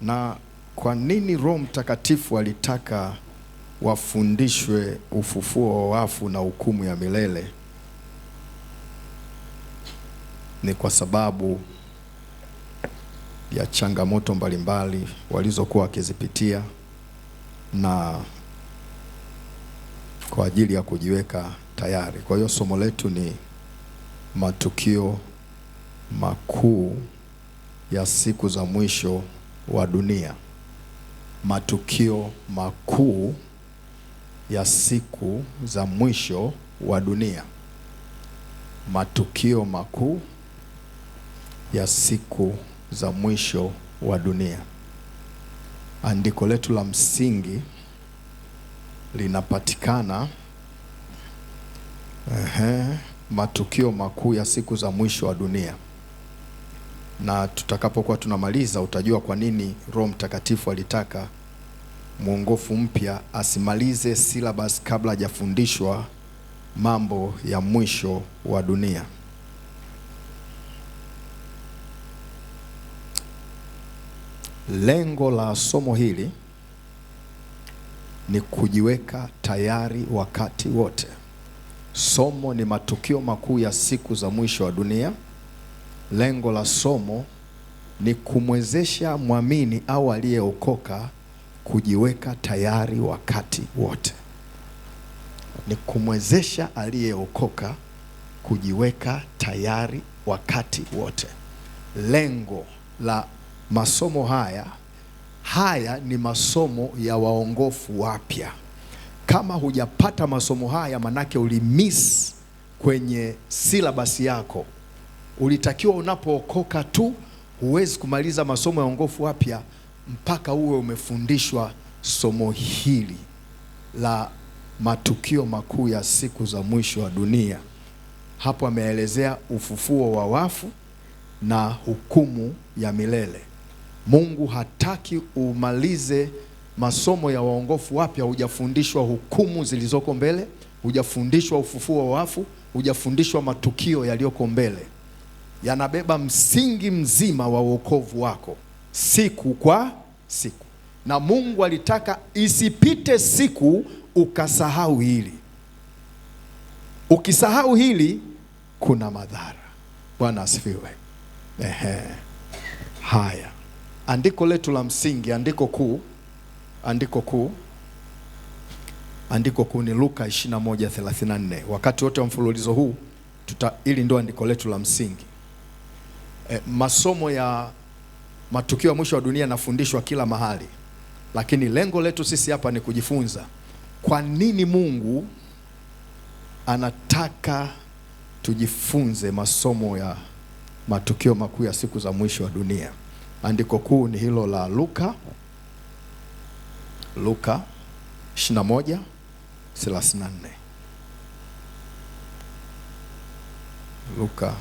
Na kwa nini Roho Mtakatifu alitaka wafundishwe ufufuo wa wafu na hukumu ya milele? Ni kwa sababu ya changamoto mbalimbali walizokuwa wakizipitia na kwa ajili ya kujiweka tayari. Kwa hiyo somo letu ni matukio makuu ya siku za mwisho wa dunia. Matukio makuu ya siku za mwisho wa dunia. Matukio makuu ya siku za mwisho wa dunia. Andiko letu la msingi linapatikana matukio makuu ya siku za mwisho wa dunia. Na tutakapokuwa tunamaliza utajua kwa nini Roho Mtakatifu alitaka mwongofu mpya asimalize syllabus kabla hajafundishwa mambo ya mwisho wa dunia. Lengo la somo hili ni kujiweka tayari wakati wote. Somo ni matukio makuu ya siku za mwisho wa dunia. Lengo la somo ni kumwezesha mwamini au aliyeokoka kujiweka tayari wakati wote. Ni kumwezesha aliyeokoka kujiweka tayari wakati wote. Lengo la masomo haya ni masomo ya waongofu wapya. Kama hujapata masomo haya, manake ulimiss kwenye syllabus yako. Ulitakiwa unapookoka tu, huwezi kumaliza masomo ya waongofu wapya mpaka uwe umefundishwa somo hili la matukio makuu ya siku za mwisho wa dunia. Hapo ameelezea ufufuo wa wafu na hukumu ya milele. Mungu hataki umalize masomo ya waongofu wapya hujafundishwa hukumu zilizoko mbele, hujafundishwa ufufuo wa wafu, hujafundishwa matukio yaliyoko mbele. Yanabeba msingi mzima wa wokovu wako siku kwa siku. Na Mungu alitaka isipite siku ukasahau hili. Ukisahau hili kuna madhara. Bwana asifiwe. Haya. Andiko letu la msingi, andiko kuu ni Luka 21:34. Wakati wote wa mfululizo huu ili ndio andiko letu la msingi. Masomo ya matukio ya mwisho wa dunia yanafundishwa kila mahali, lakini lengo letu sisi hapa ni kujifunza kwa nini Mungu anataka tujifunze masomo ya matukio makuu ya siku za mwisho wa dunia. Andiko kuu ni hilo la Luka 21:34. Luka.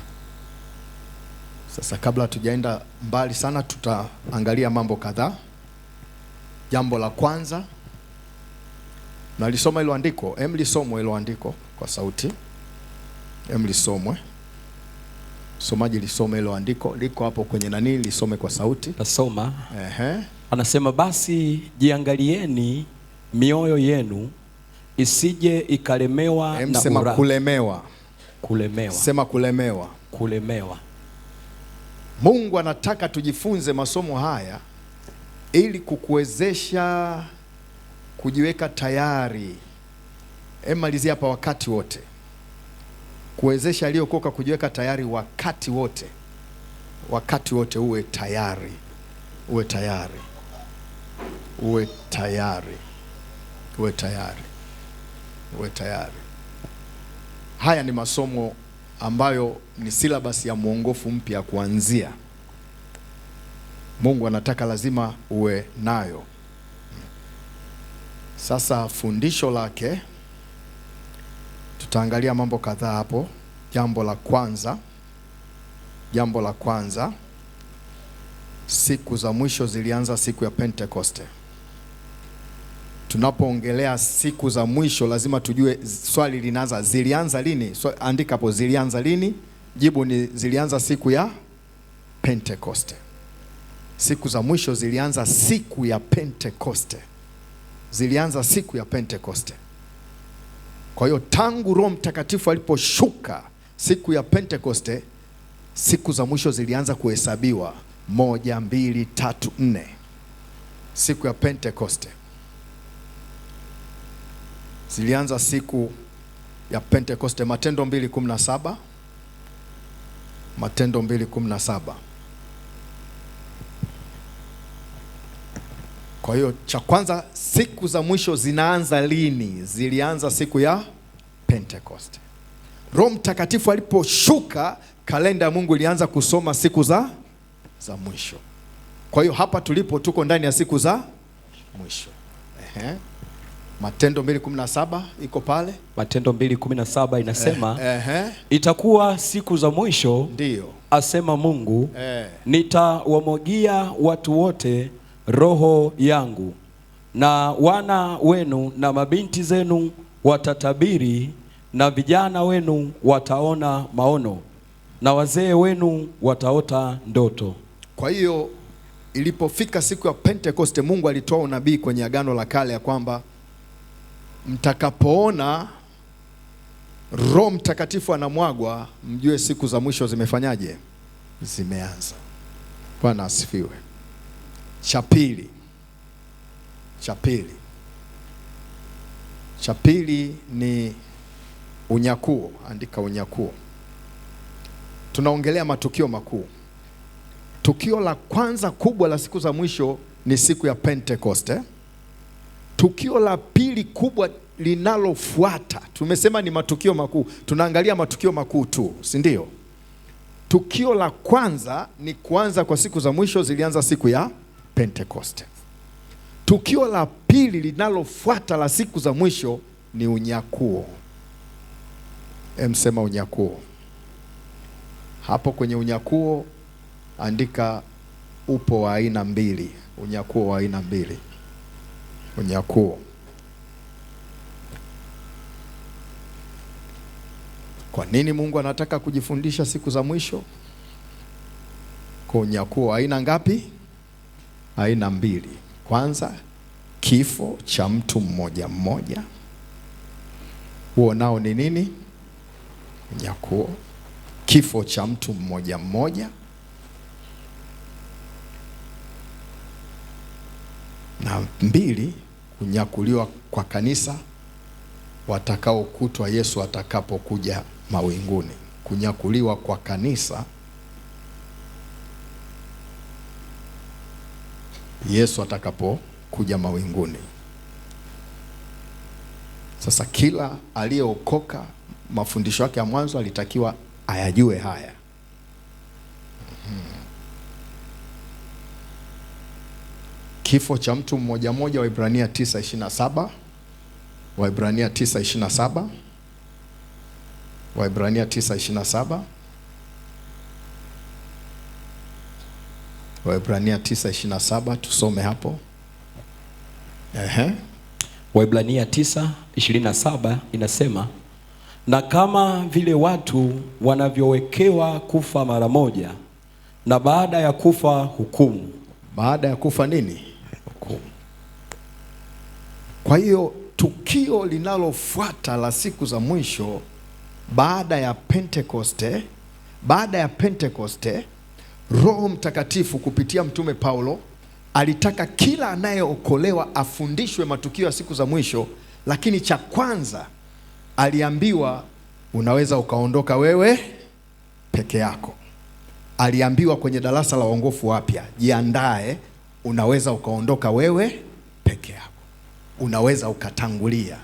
Sasa kabla tujaenda mbali sana, tutaangalia mambo kadhaa. Jambo la kwanza, nalisoma hilo andiko, lisomwe hilo andiko kwa sauti. Lisomwe. Somaji lisome hilo andiko, liko hapo kwenye nani, lisome kwa sauti. Nasoma. Anasema, basi jiangalieni mioyo yenu isije ikalemewa na sema kulemewa. Sema kulemewa. Kulemewa. Mungu anataka tujifunze masomo haya ili kukuwezesha kujiweka tayari. Malizia hapa wakati wote. Kuwezesha aliyokoka kujiweka tayari wakati wote. Wakati wote uwe tayari. Uwe tayari. Uwe tayari. Uwe tayari. Uwe tayari. Haya ni masomo ambayo ni syllabus ya mwongofu mpya kuanzia. Mungu anataka lazima uwe nayo. Sasa fundisho lake tutaangalia mambo kadhaa hapo. Jambo la kwanza, siku za mwisho zilianza siku ya Pentekoste. Tunapoongelea siku za mwisho lazima tujue swali linaanza, zilianza lini? Andika hapo, zilianza lini? Jibu ni zilianza siku ya Pentekoste. Siku za mwisho zilianza siku ya Pentekoste. Zilianza siku ya Pentekoste. Kwa hiyo tangu Roho Mtakatifu aliposhuka siku ya Pentekoste, siku za mwisho zilianza kuhesabiwa 1, 2, 3, 4. Siku ya Pentekoste zilianza siku ya Pentekoste. Matendo 2:17. Matendo 2:17. Kwa hiyo cha kwanza, siku za mwisho zinaanza lini? Zilianza siku ya Pentekoste. Roho Mtakatifu aliposhuka, kalenda ya Mungu ilianza kusoma siku za mwisho. Kwa hiyo hapa tulipo tuko ndani ya siku za mwisho. Matendo 2:17 iko pale. Matendo 2:17 inasema itakuwa siku za mwisho, ndio asema Mungu, nitawamwagia watu wote roho yangu, na wana wenu na mabinti zenu watatabiri, na vijana wenu wataona maono, na wazee wenu wataota ndoto. Kwa hiyo ilipofika siku ya Pentekoste, Mungu alitoa unabii kwenye Agano la Kale ya kwamba mtakapoona Roho Mtakatifu anamwagwa, mjue siku za mwisho zimefanyaje? Zimeanza. Bwana asifiwe. Cha pili ni unyakuo. Andika unyakuo. Tunaongelea matukio makuu. Tukio la kwanza kubwa la siku za mwisho ni siku ya Pentekoste. Tukio la pili kubwa linalofuata, tumesema ni matukio makuu. Tunaangalia matukio makuu tu, si ndio? Tukio la kwanza ni kuanza kwa siku za mwisho, zilianza siku ya Pentekoste. Tukio la pili linalofuata la siku za mwisho ni unyakuo. Sema unyakuo. Hapo kwenye unyakuo andika upo wa aina mbili. Unyakuo wa aina mbili. Unyakuo. Kwa nini Mungu anataka kujifundisha siku za mwisho? Kwa unyakuo aina ngapi? Aina mbili. Kwanza, kifo cha mtu mmoja mmoja. Huo nao ni nini? Unyakuo. Kifo cha mtu mmoja mmoja. Na mbili, kunyakuliwa kwa kanisa watakaokutwa Yesu atakapokuja mawinguni. Kunyakuliwa kwa kanisa Yesu atakapokuja mawinguni. Sasa kila aliyeokoka, mafundisho yake ya mwanzo alitakiwa ayajue haya. Kifo cha mtu mmoja mmoja, Waebrania 9:27. Waebrania 9:27. Waebrania 9:27. Waebrania 9:27, tusome hapo. Waebrania 9:27 inasema, na kama vile watu wanavyowekewa kufa mara moja, na baada ya kufa hukumu. Baada ya kufa nini? Hukumu. Kwa hiyo tukio linalofuata la siku za mwisho baada ya Pentekoste, Roho Mtakatifu kupitia Mtume Paulo alitaka kila anayeokolewa afundishwe matukio ya siku za mwisho, lakini cha kwanza aliambiwa unaweza ukaondoka wewe peke yako. Aliambiwa kwenye darasa la waongofu wapya, jiandae, unaweza ukaondoka wewe peke yako. Unaweza ukatangulia.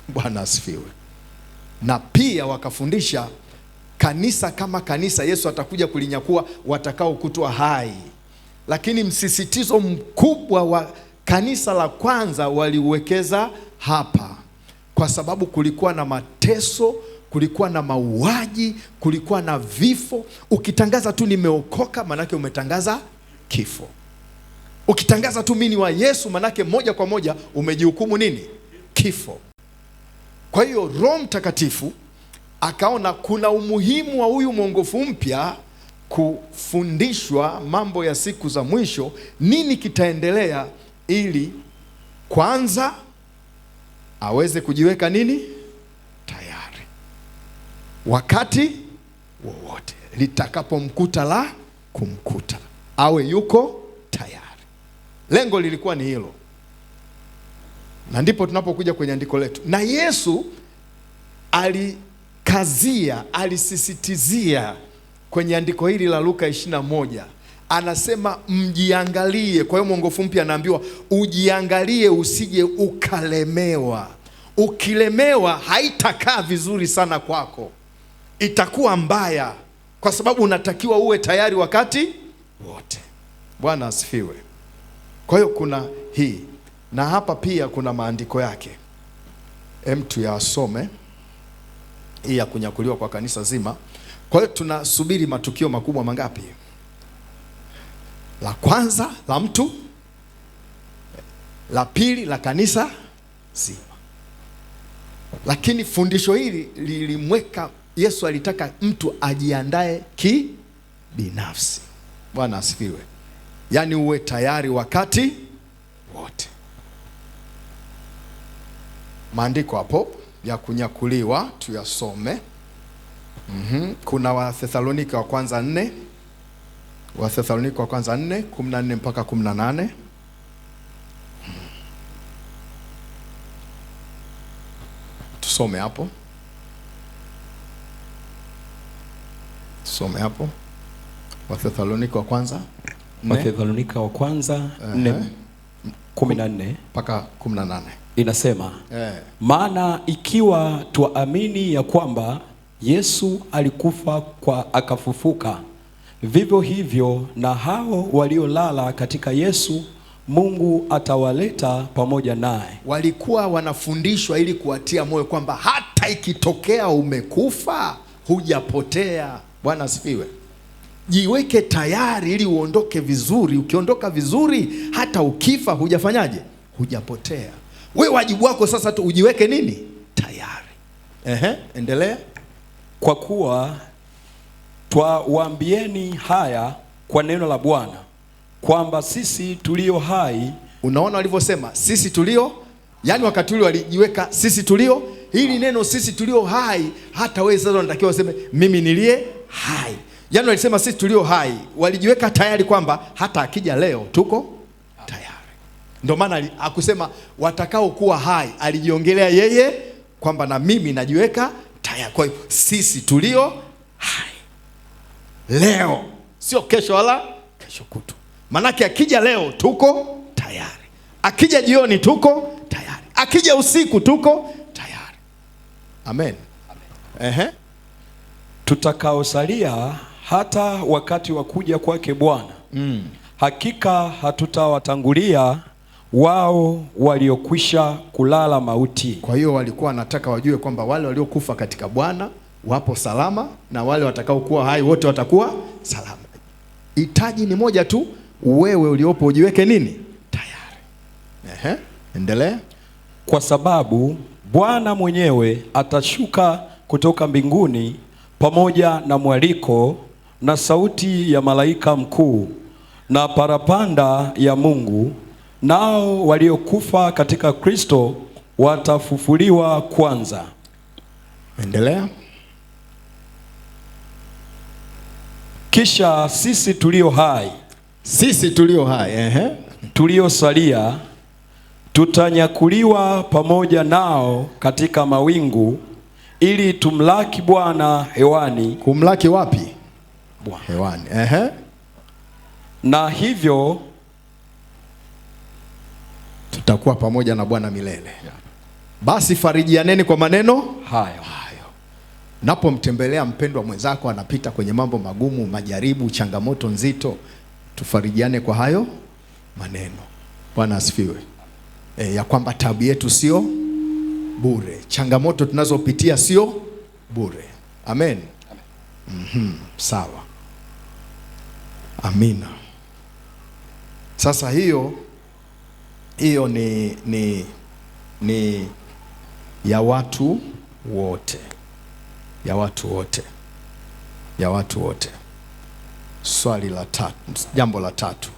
Bwana asifiwe. Na pia wakafundisha kanisa kama kanisa Yesu atakuja kulinyakua watakaokutwa hai. Lakini msisitizo mkubwa wa kanisa la kwanza waliuwekeza hapa, kwa sababu kulikuwa na mateso, kulikuwa na mauaji, kulikuwa na vifo. Ukitangaza tu nimeokoka, manake umetangaza kifo. Ukitangaza tu mimi ni wa Yesu, manake moja kwa moja umejihukumu nini? Kifo. Kwa hiyo Roho Mtakatifu akaona kuna umuhimu wa huyu mwongofu mpya kufundishwa mambo ya siku za mwisho, nini kitaendelea, ili kwanza aweze kujiweka nini tayari wakati wowote litakapomkuta la kumkuta, awe yuko tayari. Lengo lilikuwa ni hilo, na ndipo tunapokuja kwenye andiko letu. Na Yesu alikazia, alisisitizia kwenye andiko hili la Luka 21, anasema mjiangalie. Kwa hiyo mwongofu mpya anaambiwa ujiangalie, usije ukalemewa. Ukilemewa haitakaa vizuri sana kwako, itakuwa mbaya, kwa sababu unatakiwa uwe tayari wakati wote. Bwana asifiwe. Kwa hiyo kuna hii, na hapa pia kuna maandiko yake, mtu yasome hii ya kunyakuliwa kwa kanisa zima. Kwa hiyo tunasubiri matukio makubwa mangapi? La kwanza la mtu, la pili la kanisa zima. Lakini fundisho hili lilimweka Yesu, alitaka mtu ajiandae kibinafsi. Bwana asifiwe. Yaani uwe tayari wakati wote. Maandiko hapo ya kunyakuliwa tuyasome. Kuna Wathesalonika wa kwanza 4, Wathesalonika wa kwanza 4:14 mpaka 18. Tusome hapo. Tusome hapo. Wathesalonika wa kwanza 4. Wathesalonika wa kwanza 4:14 mpaka 18. Inasema, maana ikiwa tuamini ya kwamba Yesu alikufa kwa akafufuka, vivyo hivyo na hao waliolala katika Yesu Mungu atawaleta pamoja naye. Walikuwa wanafundishwa ili kuwatia moyo kwamba hata ikitokea umekufa hujapotea. Bwana asifiwe. Jiweke tayari ili uondoke vizuri. Ukiondoka vizuri, hata ukifa hujafanyaje? Hujapotea. Wewe wajibu wako sasa tu ujiweke nini? Tayari. Endelea. Kwa kuwa twawaambieni haya kwa neno la Bwana, kwamba sisi tulio hai. Unaona walivyosema sisi tulio, yani wakati ule walijiweka sisi tulio. Hili neno sisi tulio hai, hata wewe sasa unatakiwa useme mimi nilie hai. Yani walisema sisi tulio hai, walijiweka tayari kwamba hata akija leo tuko tayari. Ndio maana akusema watakao kuwa hai, alijiongelea yeye kwamba na mimi najiweka tayari. Kwa hiyo sisi tulio hai leo, sio kesho wala kesho kutu. Manake akija leo tuko tayari, akija jioni tuko tayari, akija usiku tuko tayari. Amen. Tutakaosalia hata wakati wa kuja kwake Bwana, hakika hatutawatangulia wao waliokwisha kulala mauti. Kwa hiyo walikuwa wanataka wajue kwamba wale waliokufa katika Bwana wapo salama, na wale watakao kuwa hai wote watakuwa salama. Hitaji ni moja tu, wewe uliopo ujiweke nini? Tayari. Endelea. Kwa sababu Bwana mwenyewe atashuka kutoka mbinguni pamoja na mwaliko na sauti ya malaika mkuu na parapanda ya Mungu, nao waliokufa katika Kristo watafufuliwa kwanza. Endelea. Kisha sisi tulio hai, tuliosalia tutanyakuliwa pamoja nao katika mawingu, ili tumlaki Bwana hewani. Kumlaki wapi? Bwana. Hewani. Na hivyo tutakuwa pamoja na Bwana milele. Basi farijianeni kwa maneno hayo. Napomtembelea mpendwa mwenzako anapita kwenye mambo magumu, majaribu, changamoto nzito, tufarijiane kwa hayo maneno. Bwana asifiwe. Ya kwamba tabu yetu sio bure, changamoto tunazopitia sio bure. Amen. Sawa. Amina. Sasa hiyo ni ya watu wote, ya watu wote. Swali la tatu, jambo la tatu.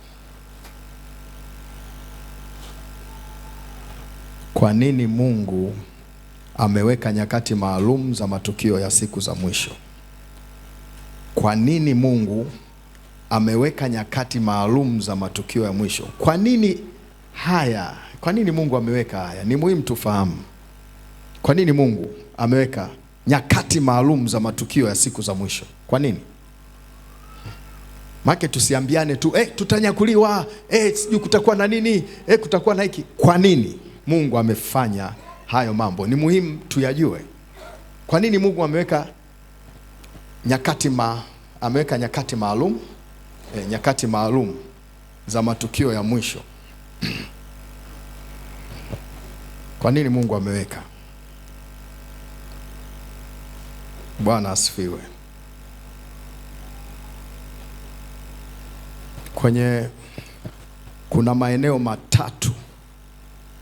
Kwa nini Mungu ameweka nyakati maalum za matukio ya siku za mwisho? Kwa nini Mungu ameweka nyakati maalum za matukio ya mwisho? Kwa nini haya? Kwa nini Mungu ameweka haya? Ni muhimu tufahamu. Kwa nini Mungu ameweka nyakati maalum za matukio ya siku za mwisho? Kwa nini? Maana tusiambiane tu tutanyakuliwa, sijui kutakuwa na nini, kutakuwa na hiki. Kwa nini Mungu amefanya hayo mambo? Ni muhimu tuyajue. Kwa nini Mungu ameweka nyakati maalum nyakati maalum za matukio ya mwisho? Kwa nini Mungu ameweka? Bwana asifiwe. Kuna maeneo matatu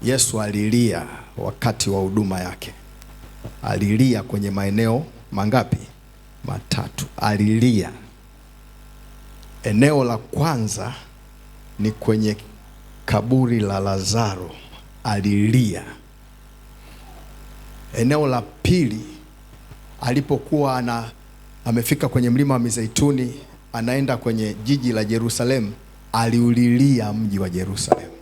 Yesu alilia wakati wa huduma yake. Alilia kwenye maeneo mangapi? Matatu. Alilia. Eneo la kwanza ni kwenye kaburi la Lazaro. Alilia. Eneo la pili, alipokuwa amefika kwenye mlima wa Mizeituni, anaenda kwenye jiji la Yerusalemu, aliulilia mji wa Yerusalemu.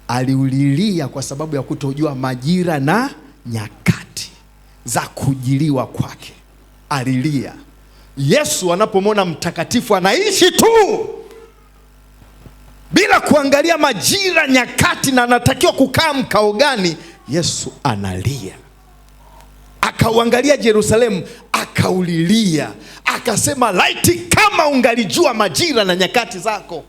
Aliulilia kwa sababu ya kutojua majira na nyakati za kujiliwa kwake. Alilia. Yesu anapomwona mtakatifu anaishi tu bila kuangalia majira, nyakati na anatakiwa kukaa mkao gani, Yesu analia. Akauangalia Yerusalemu, akaulilia, akasema laiti kama ungalijua majira na nyakati zako,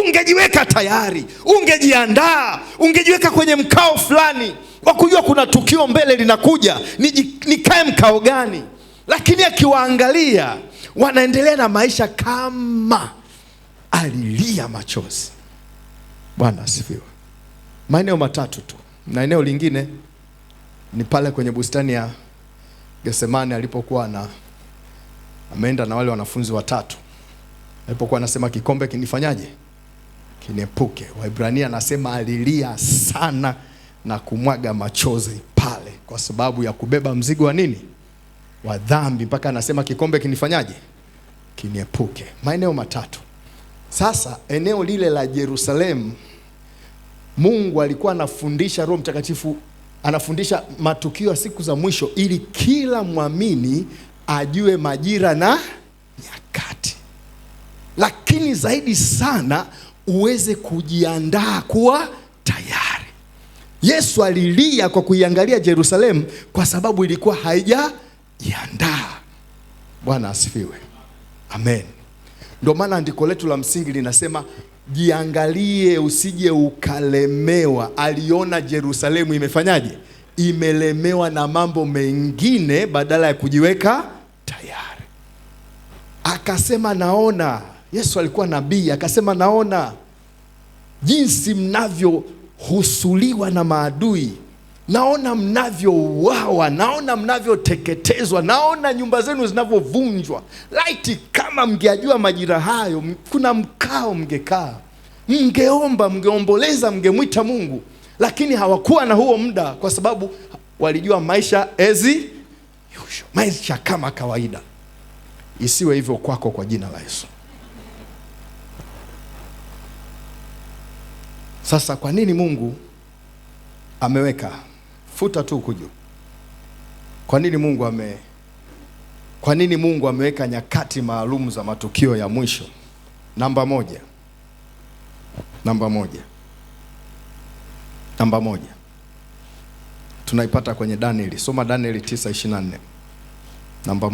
ungejiweka tayari, ungejiandaa, ungejiweka kwenye mkao fulani wa kujua kuna tukio mbele linakuja, nikae mkao gani. Lakini akiwaangalia wanaendelea na maisha kama, alilia machozi. Bwana asifiwe. Maeneo matatu tu, na eneo lingine ni pale kwenye bustani ya Getsemani alipokuwa ameenda na wale wanafunzi watatu. Alipokuwa anasema kikombe kinifanyaje? Kiniepuke. Waebrania anasema alilia sana na kumwaga machozi pale kwa sababu ya kubeba mzigo wa nini? Wa dhambi, mpaka anasema kikombe kinifanyaje? Kiniepuke. Maeneo matatu. Sasa eneo lile la Yerusalemu, Mungu alikuwa anafundisha, Roho Mtakatifu anafundisha matukio ya siku za mwisho ili kila mwamini ajue majira na nyakati, lakini zaidi sana uweze kujiandaa kuwa tayari. Yesu alilia kwa kuiangalia Yerusalemu kwa sababu ilikuwa haijajiandaa. Bwana asifiwe. Amen. Ndio maana andiko letu la msingi linasema jiangalie usije ukalemewa. Aliona Yerusalemu imefanyaje? Imelemewa na mambo mengine badala ya kujiweka tayari. Akasema naona, Yesu alikuwa nabii, akasema naona jinsi mnavyohusuliwa na maadui, naona mnavyouawa, naona mnavyoteketezwa, naona nyumba zenu zinavyovunjwa. Laiti kama mngejua majira hayo, kuna mkao mngekaa, mngeomba, mngeomboleza, mngemwita Mungu. Lakini hawakuwa na huo muda kwa sababu walijua maisha maisha kama kawaida. Isiwe hivyo kwako kwa jina la Yesu. Sasa kwa nini Mungu ameweka? Futa tu kuju. Kwa nini Mungu ameweka nyakati maalum za matukio ya mwisho? Namba moja. Tunaipata kwenye Danieli. Soma Danieli 9:24. Namba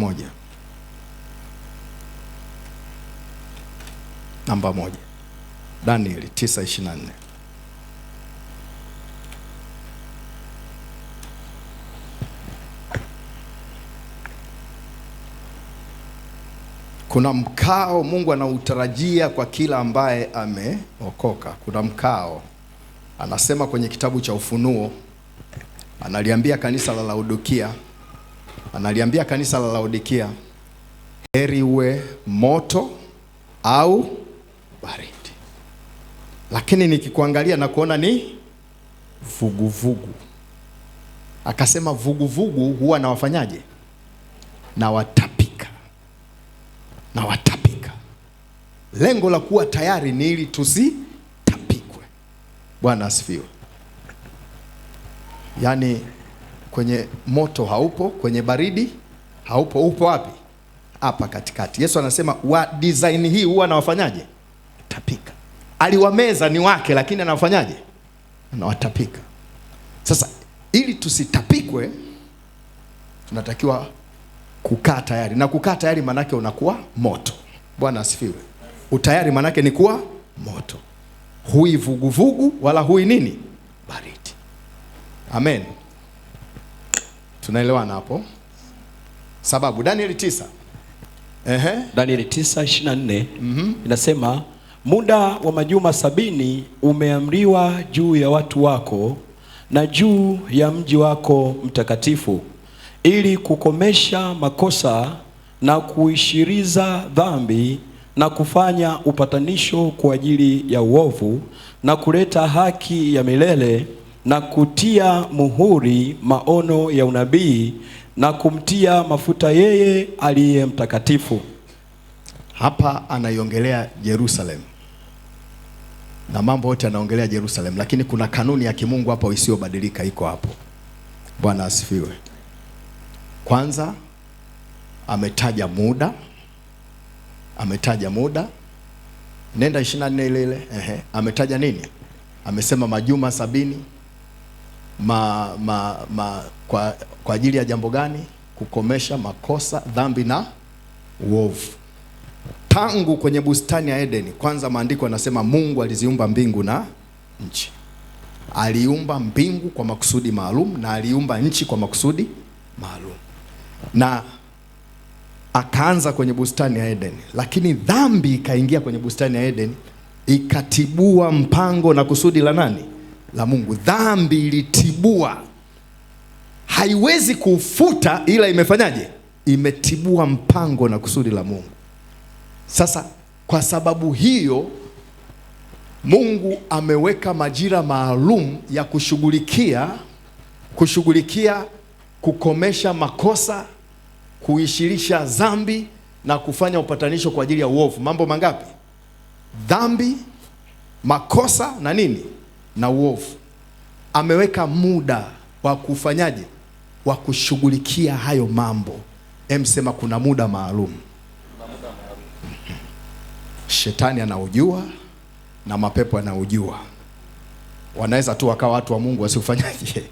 moja. Danieli 9:24. Kuna mkao Mungu anautarajia kwa kila ambaye ameokoka. Kuna mkao. Anasema kwenye kitabu cha Ufunuo, analiambia kanisa la Laodikia, heri uwe moto au baridi. Lakini nikikuangalia na kuona ni vuguvugu. Akasema vuguvugu huwa na wafanyaje? Na watapika. Na watapika. Lengo la kuwa tayari ni ili tusitapikwe. Bwana asifiwe. Yaani kwenye moto haupo, kwenye baridi haupo, upo wapi? Hapa katikati. Yesu anasema wa design hii huwa na wafanyaje? Tapika. Aliwameza ni wake, lakini anawafanyaje? Anawatapika. Sasa ili tusitapikwe tunatakiwa kukaa tayari. Na kukaa tayari manake unakuwa moto. Bwana asifiwe. Utayari manake ni kuwa moto. Hui vuguvugu wala hui nini? Baridi. Amen. Tunaelewana hapo? Sababu Danieli 9. Danieli 9:24 inasema muda wa majuma 70 umeamriwa juu ya watu wako na juu ya mji wako mtakatifu, ili kukomesha makosa na kuishiriza dhambi na kufanya upatanisho kwa ajili ya uovu na kuleta haki ya milele na kutia muhuri maono ya unabii na kumtia mafuta yeye aliye mtakatifu. Hapa anaiongelea Jerusalem. Na mambo yote anaongelea Jerusalem, lakini kuna kanuni ya kimungu hapa isiyobadilika iko hapo. Bwana asifiwe. Kwanza ametaja muda. Ametaja muda. Nenda 24 ile. Ametaja nini? Amesema majuma 70 kwa ajili ya jambo gani? Kukomesha makosa, dhambi na uovu. Tangu kwenye bustani ya Edeni, kwanza maandiko yanasema Mungu aliziumba mbingu na nchi. Aliumba mbingu kwa makusudi maalum na aliumba nchi kwa makusudi maalum. Na akaanza kwenye bustani ya Edeni, lakini dhambi ikaingia kwenye bustani ya Edeni, ikatibua mpango na kusudi la nani? La Mungu. Dhambi ilitibua. Haiwezi kufuta, ila imefanyaje? Imetibua mpango na kusudi la Mungu. Sasa kwa sababu hiyo Mungu ameweka majira maalum ya kushughulikia kukomesha makosa, kuishirisha dhambi na kufanya upatanisho kwa ajili ya uovu. Mambo mangapi? Dhambi, makosa na nini? Na uovu. Ameweka muda wa kufanyaje? Wa kushughulikia hayo mambo. Sema kuna muda maalum. Shetani anaujua na mapepo anaujua. Wanaweza tu wakawa watu wa Mungu wasiufanyaje?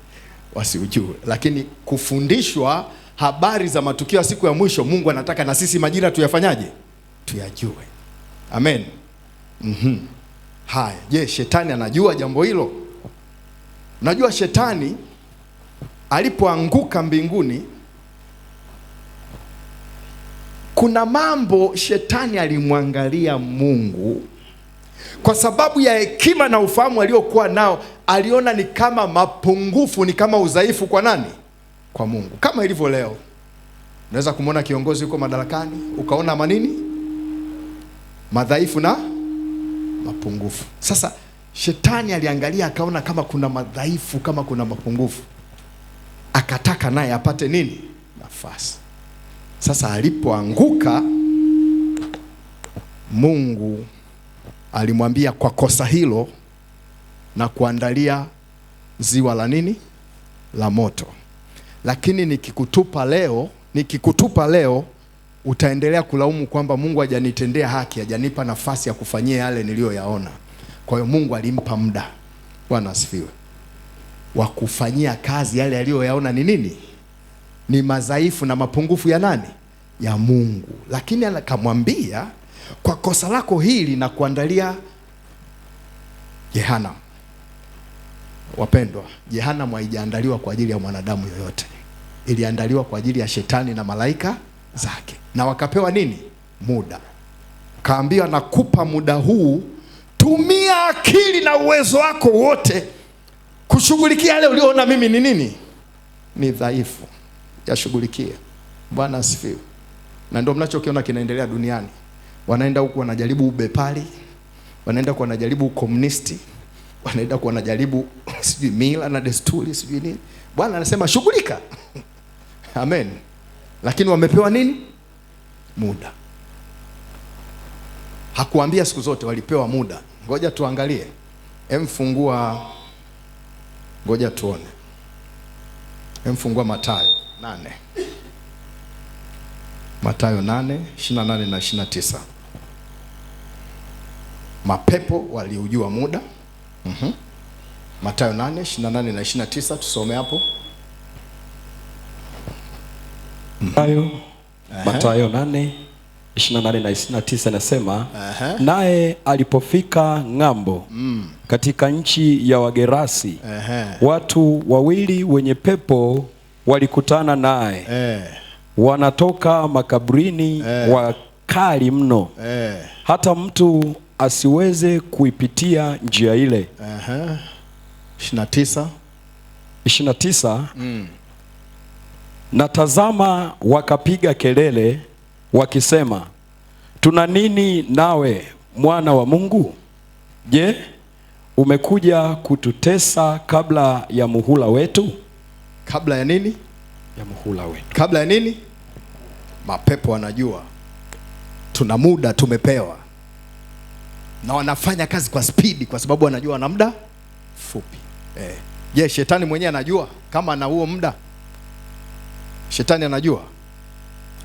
Wasiujue. Lakini kufundishwa habari za matukio ya siku ya mwisho, Mungu anataka na sisi majira tuyafanyaje? Tuyajue. Amen. Haya, je, shetani anajua jambo hilo? Unajua shetani alipoanguka mbinguni, kuna mambo shetani alimwangalia Mungu kwa sababu ya hekima na ufahamu aliokuwa nao. Aliona ni kama mapungufu, ni kama udhaifu kwa nani? Kwa Mungu. Kama ilivyo leo, unaweza kumwona kiongozi yuko madarakani, ukaona manini? Madhaifu na mapungufu. Sasa shetani aliangalia akaona kama kuna madhaifu, kama kuna mapungufu, akataka naye apate nini? Nafasi. Sasa alipoanguka, Mungu alimwambia kwa kosa hilo na kuandalia ziwa la nini? La moto. Lakini nikikutupa leo utaendelea kulaumu kwamba Mungu hajanitendea haki, hajanipa nafasi ya kufanyia yale niliyoyaona. Kwa hiyo Mungu alimpa muda, Bwana asifiwe, wa kufanyia kazi yale aliyoyaona ni nini? Ni madhaifu na mapungufu ya nani? Ya Mungu. Lakini akamwambia kwa kosa lako hili na kuandalia Jehanamu. Wapendwa, Jehanamu haijaandaliwa kwa ajili ya mwanadamu yoyote. Iliandaliwa kwa ajili ya shetani na malaika zake. Na wakapewa nini? Muda. Kaambiwa nakupa muda huu, tumia akili na uwezo wako wote kushughulikia yale uliyoona mimi ni nini? Ni dhaifu. Yashughulikie. Bwana asifiwe. Na ndio mnachokiona kinaendelea duniani. wanaenda huku wanajaribu ubepari, wanaenda huku wanajaribu ukomunisti, wanaenda huku wanajaribu sijui mila na desturi sijui nini. Bwana anasema shughulika. Amen. Lakini wamepewa nini? Muda. Hakuambia siku zote, walipewa muda. Ngoja tuangalie. Fungua, ngoja tuone. Fungua Mathayo 8. Mathayo 8:28 na 29. Mapepo waliujua muda. Mathayo 8:28 na 29, tusome hapo. Mathayo 8:28 na 29 nasema, naye alipofika ng'ambo katika nchi ya Wagerasi, watu wawili wenye pepo walikutana naye, wanatoka makaburini, wakali mno, hata mtu asiweze kuipitia njia ile. 29. Na tazama, wakapiga kelele wakisema, tuna nini nawe, mwana wa Mungu? Je, umekuja kututesa kabla ya muhula wetu? Kabla ya nini? Ya muhula wetu. Kabla ya nini? Mapepo wanajua tuna muda tumepewa, na wanafanya kazi kwa spidi kwa sababu wanajua wana muda fupi. Je, shetani mwenyewe anajua kama ana huo muda? Shetani anajua.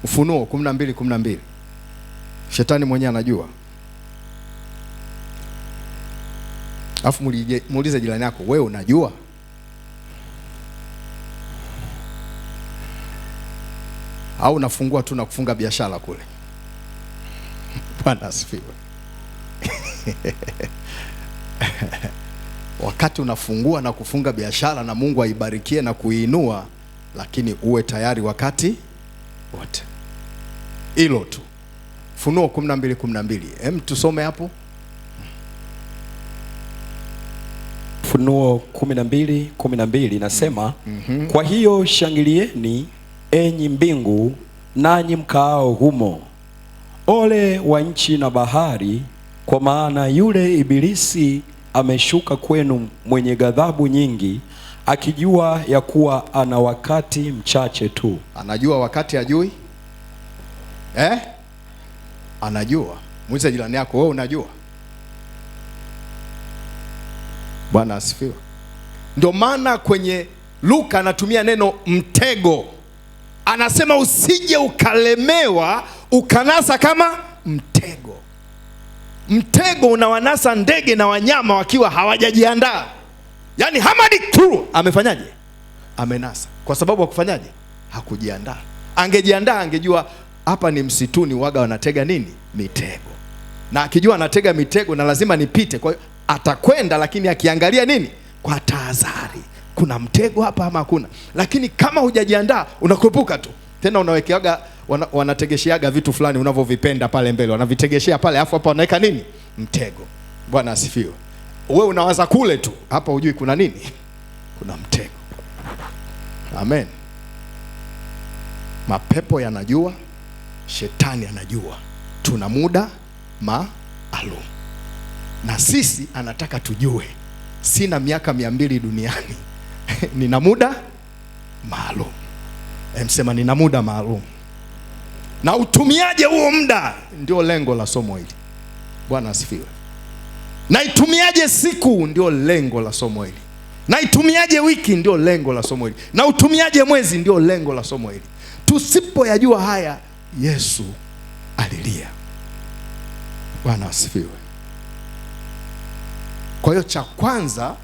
Ufunuo 12:12. Shetani mwenyewe anajua. Alafu muulize jirani yako, wewe unajua? Au unafungua tu na kufunga biashara kule? Bwana asifiwe. Wakati unafungua na kufunga biashara, na Mungu aibarikie na kuinua, lakini uwe tayari wakati wote. Hilo tu. Ufunuo 12:12. Tusome hapo. Ufunuo 12:12 nasema, kwa hiyo shangilieni enyi mbingu, nanyi mkaao humo. Ole wa nchi na bahari, kwa maana yule ibilisi ameshuka kwenu mwenye ghadhabu nyingi, akijua ya kuwa ana wakati mchache tu. Anajua wakati ajui? Anajua. Muulize jirani yako, wewe unajua? Bwana asifiwe. Ndio maana kwenye Luka anatumia neno mtego. Anasema usije ukalemewa ukanasa kama mtego. Mtego unawanasa ndege na wanyama wakiwa hawajajiandaa. Yaani Hamadi tu amefanyaje? Amenasa. Kwa sababu hakufanyaje? Hakujiandaa. Angejiandaa angejua hapa ni msituni, waga wanatega nini? Mitego. Na akijua anatega mitego na lazima nipite, kwa hiyo atakwenda, lakini akiangalia nini? Kwa tahadhari. Kuna mtego hapa ama hakuna? Lakini kama hujajiandaa unakuepuka tu. Tena unawekeaga wanategesheaga vitu fulani unavyovipenda pale mbele, wanavitegeshea pale, afu hapa wanaweka nini? Mtego. Bwana asifiwe. Wewe unawaza kule tu, hapa hujui kuna nini? Kuna mtego. Amen. Mapepo yanajua, shetani anajua tuna muda maalum, na sisi anataka tujue, sina miaka 200 duniani. Nina muda maalum. Msema nina muda maalum. Na utumiaje huo muda? Ndio lengo la somo hili. Bwana asifiwe. Na itumiaje siku? Ndio lengo la somo hili. Na itumiaje wiki? Ndio lengo la somo hili. Na utumiaje mwezi? Ndio lengo la somo hili. Tusipoyajua haya, Yesu alilia. Bwana asifiwe. Kwa hiyo cha kwanza,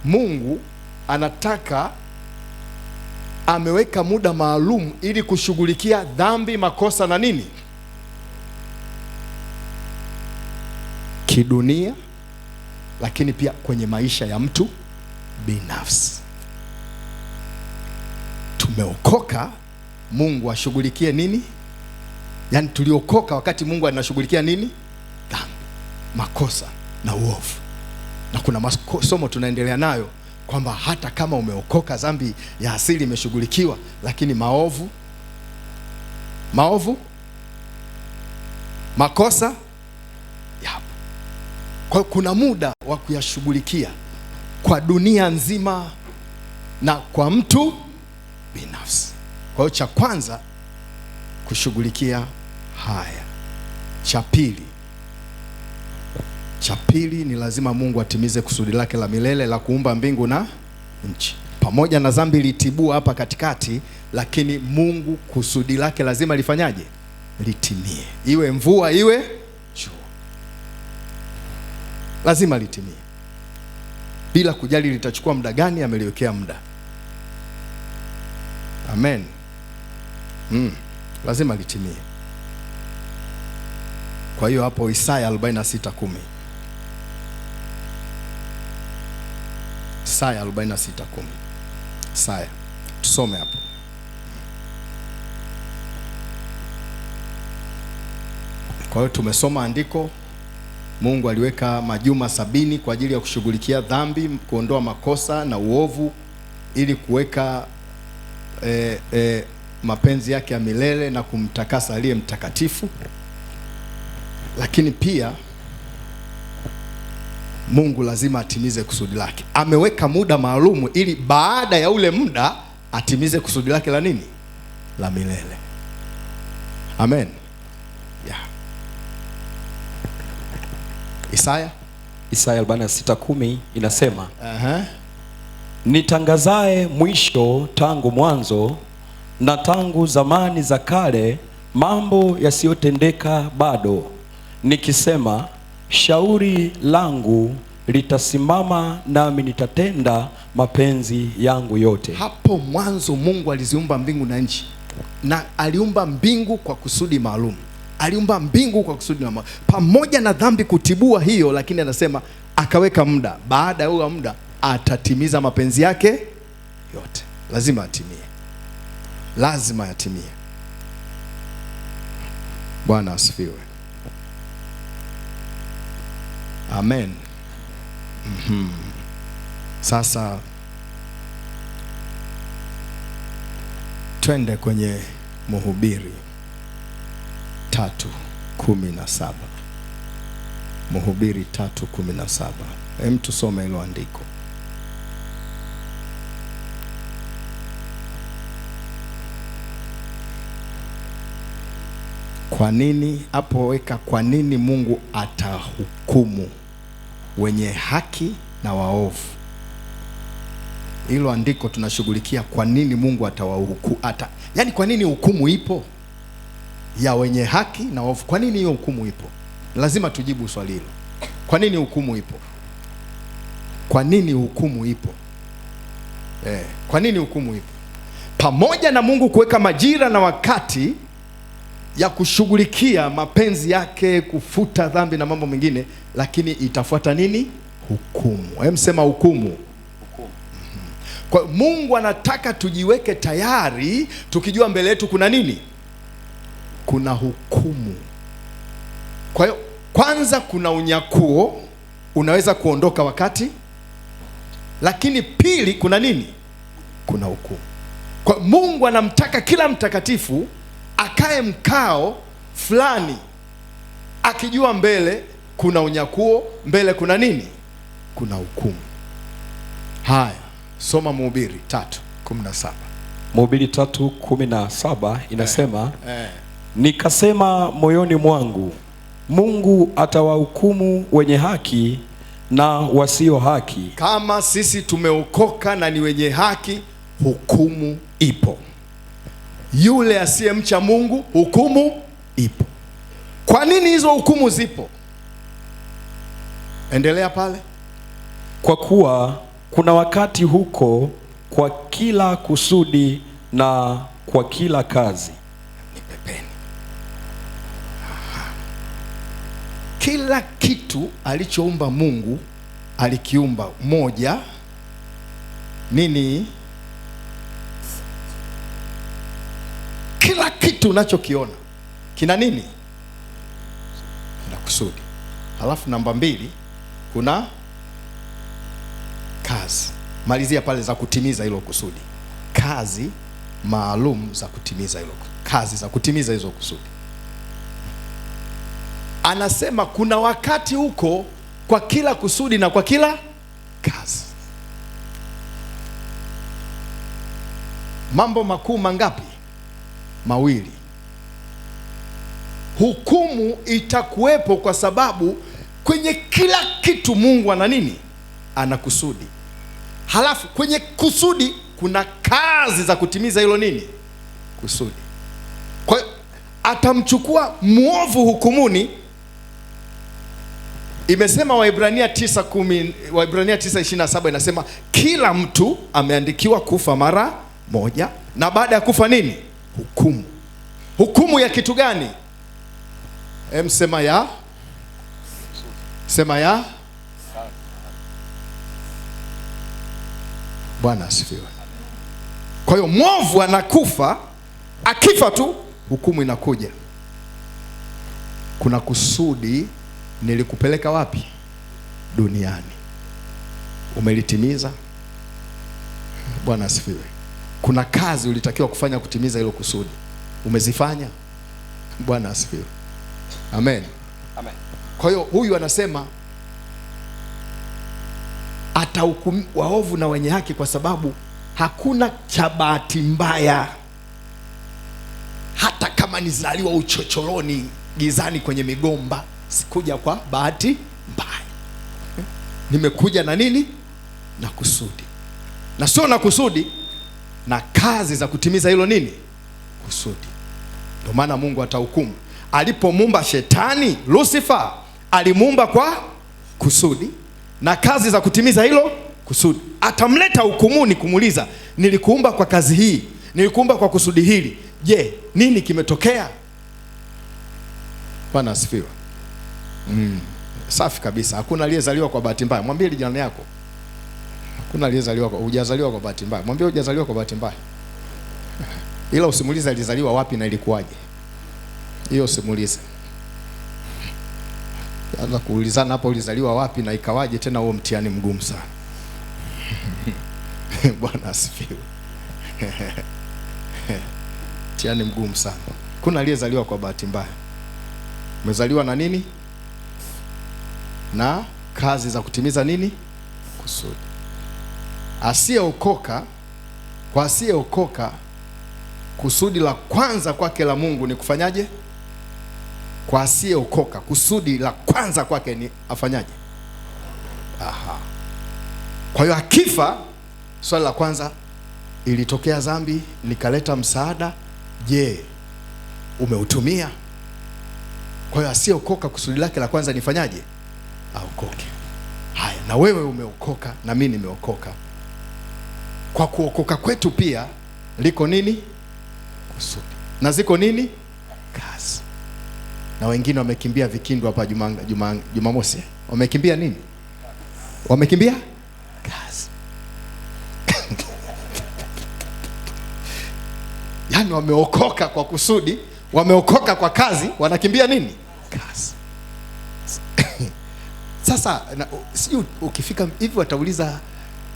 Mungu anataka, ameweka muda maalum ili kushughulikia dhambi, makosa na nini? Kidunia, lakini pia kwenye maisha ya mtu binafsi. Tumeokoka, Mungu ashughulikie nini? Yaani tuliokoka wakati Mungu anashughulikia nini? Dhambi, makosa na uovu. Na kuna masomo tunaendelea nayo kwamba hata kama umeokoka, dhambi ya asili imeshughulikiwa, lakini maovu, makosa Kwa kuna muda wa kuyashughulikia kwa dunia nzima na kwa mtu binafsi. Kwa hiyo cha kwanza kushughulikia haya. Cha pili ni lazima Mungu atimize kusudi lake la milele la kuumba mbingu na nchi. Pamoja na dhambi litibua hapa katikati, lakini Mungu kusudi lake lazima lifanyaje? Litimie. Iwe mvua iwe jua, lazima litimie, bila kujali litachukua muda gani. Ameliwekea muda. Amen. Lazima litimie. Kwa hiyo hapo Isaya 46:10. Isaya 46:10. Isaya, tusome hapo. Kwa hiyo tumesoma andiko, Mungu aliweka majuma 70 kwa ajili ya kushughulikia dhambi, kuondoa makosa na uovu, ili kuweka mapenzi yake ya milele na kumtakasa aliye mtakatifu. Lakini pia Mungu lazima atimize kusudi lake. Ameweka muda maalumu ili baada ya ule muda atimize kusudi lake la nini? La milele. Amen. Yeah. Isaya 46:10 inasema, nitangazae mwisho tangu mwanzo, na tangu zamani za kale mambo yasiyotendeka bado, nikisema shauri langu litasimama, nami nitatenda mapenzi yangu yote. Hapo mwanzo Mungu aliziumba mbingu na nchi, na aliumba mbingu kwa kusudi maalum. Aliumba mbingu kwa kusudi maalum, pamoja na dhambi kutibua hiyo, lakini anasema akaweka muda. Baada ya huo muda atatimiza mapenzi yake yote. Lazima atimie, lazima yatimie. Bwana asifiwe. Amen. Sasa twende kwenye Mhubiri 3:17. Mhubiri 3:17. Hem, tusome hilo andiko. Kwa nini hapo weka kwa nini Mungu atahukumu wenye haki na waovu? Hilo andiko tunashughulikia kwa nini Mungu atawahukumu. Yaani kwa nini hukumu ipo ya wenye haki na waovu? Kwa nini hiyo hukumu ipo? Lazima tujibu swali hilo. Kwa nini hukumu ipo? Kwa nini hukumu ipo? Kwa nini hukumu ipo? Pamoja na Mungu kuweka majira na wakati ya kushughulikia mapenzi yake, kufuta dhambi na mambo mengine, lakini itafuata nini? Hukumu. Hem, sema hukumu. Kwa Mungu anataka tujiweke tayari, tukijua mbele yetu kuna nini? Kuna hukumu. Kwa hiyo kwanza kuna unyakuo, unaweza kuondoka wakati, lakini pili kuna nini? Kuna hukumu. Kwa Mungu anamtaka kila mtakatifu akae mkao fulani, akijua mbele kuna unyakuo, mbele kuna nini? Kuna hukumu. Haya, soma Mhubiri 3:17. Mhubiri 3:17 inasema, nikasema moyoni mwangu, Mungu atawahukumu wenye haki na wasio haki. Kama sisi tumeokoka na ni wenye haki, hukumu ipo. Yule asiyemcha Mungu, hukumu ipo. Kwa nini hizo hukumu zipo? Endelea pale. Kwa kuwa kuna wakati huko kwa kila kusudi na kwa kila kazi. Ni pepeni. Kila kitu alichoumba Mungu alikiumba moja nini? Kila kitu unachokiona kina nini? Kina kusudi. Halafu namba 2 kuna kazi. Malizia pale, za kutimiza hilo kusudi. Kazi maalum za kutimiza hilo, kazi za kutimiza hizo kusudi. Anasema kuna wakati huko kwa kila kusudi na kwa kila kazi. Mambo makuu mangapi? Mawili. Hukumu itakuwepo kwa sababu kwenye kila kitu Mungu ana nini? Ana kusudi. Halafu kwenye kusudi kuna kazi za kutimiza hilo nini? Kusudi. Kwa hiyo atamchukua mwovu hukumuni. Imesema Waebrania 9:10, Waebrania 9:27 inasema kila mtu ameandikiwa kufa mara moja, na baada ya kufa nini? Hukumu. Hukumu ya kitu gani? Sema ya Bwana asifiwe. Kwa hiyo mwovu anakufa, akifa tu hukumu inakuja. Kuna kusudi nilikupeleka wapi? Duniani. Umelitimiza? Bwana asifiwe. Kuna kazi ulitakiwa kufanya kutimiza hilo kusudi. Umezifanya? Bwana asifiwe. Amen. Amen. Kwa hiyo huyu anasema atahukumu waovu na wenye haki, kwa sababu hakuna cha bahati mbaya. Hata kama nizaliwa uchochoroni, gizani, kwenye migomba, sikuja kwa bahati mbaya. Nimekuja na nini? Na kusudi. Na sio na kusudi, na kazi za kutimiza hilo nini? Kusudi. Ndio maana Mungu atahukumu. Alipomuumba Shetani, Lucifer, alimuumba kwa kusudi na kazi za kutimiza hilo kusudi. Atamleta hukumuni kumuuliza, nilikuumba kwa kazi hii, nilikuumba kwa kusudi hili. Je, nini kimetokea? Bwana asifiwe. Safi kabisa. Hakuna aliyezaliwa kwa bahati mbaya. Mwambie jirani yako, hakuna aliyezaliwa kwa, hujazaliwa kwa bahati mbaya. Mwambie hujazaliwa kwa bahati mbaya. Ila usimulize alizaliwa wapi na ilikuwaje. Hiyo usimulize. Anza kuulizana hapo, ulizaliwa wapi na ikawaje, tena huo mtihani mgumu sana. Bwana asifiwe. Mtihani mgumu sana. Kuna aliyezaliwa kwa bahati mbaya. Umezaliwa na nini? Na kazi za kutimiza nini? Kusudi. Asiyeokoka, kwa asiyeokoka, kusudi la kwanza kwake la Mungu ni kufanyaje? Kwa asiyeokoka, kusudi la kwanza kwake ni afanyaje? Aha. Kwa hiyo akifa, swali la kwanza, ilitokea dhambi, nikaleta msaada, je, umeutumia? Kwa hiyo asiyeokoka, kusudi lake la kwanza nifanyaje? Aokoke. Haya, na wewe umeokoka na mimi nimeokoka. Kwa kuokoka kwetu pia liko nini? Kusudi. Na ziko nini? Kazi. Na wengine wamekimbia Vikindu hapa Jumamosi. Wamekimbia nini? Wamekimbia kazi. Yaani wameokoka kwa kusudi, wameokoka kwa kazi, wanakimbia nini? Kazi. Sasa sijui ukifika hivi watauliza,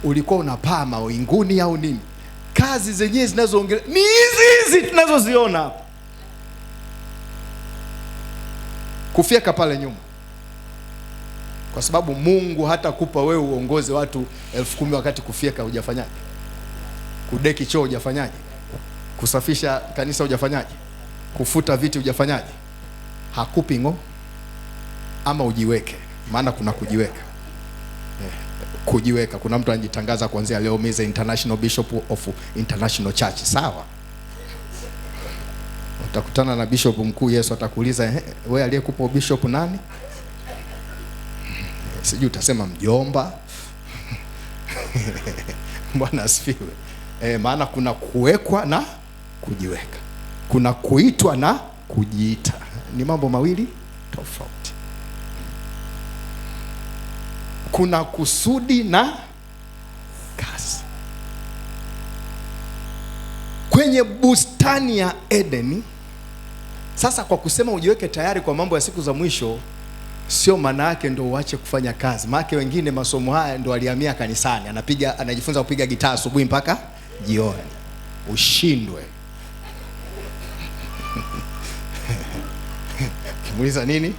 ulikuwa unapaa mawinguni au nini? Kazi zenyewe zinazoongelea ni hizi tunazoziona hapa. Kufyeka pale nyuma. Kwa sababu Mungu hata kupa wewe uongoze watu 10,000 wakati kufyeka hujafanyaje? Kudeki choo hujafanyaje? Kusafisha kanisa hujafanyaje? Kufuta viti hujafanyaje? Hakupi ngo ama ujiweke. Maana kuna kujiweka. Kujiweka. Kuna mtu anajitangaza kuanzia leo, mimi ni International Bishop of International Church. Sawa? Utakutana na bishop mkuu, Yesu atakuuliza, wewe aliyekupa bishop nani? Sijui utasema mjomba. Bwana asifiwe. Maana kuna kuwekwa na kujiweka. Kuna kuitwa na kujiita. Ni mambo mawili tofauti. Kuna kusudi na kazi. Kwenye bustani ya Edeni, sasa kwa kusema ujiweke tayari kwa mambo ya siku za mwisho, sio maana yake ndio uache kufanya kazi. Maana wengine masomo haya ndio alihamia kanisani, anajifunza kupiga gitaa asubuhi mpaka jioni. Ushindwe. Muuliza nini?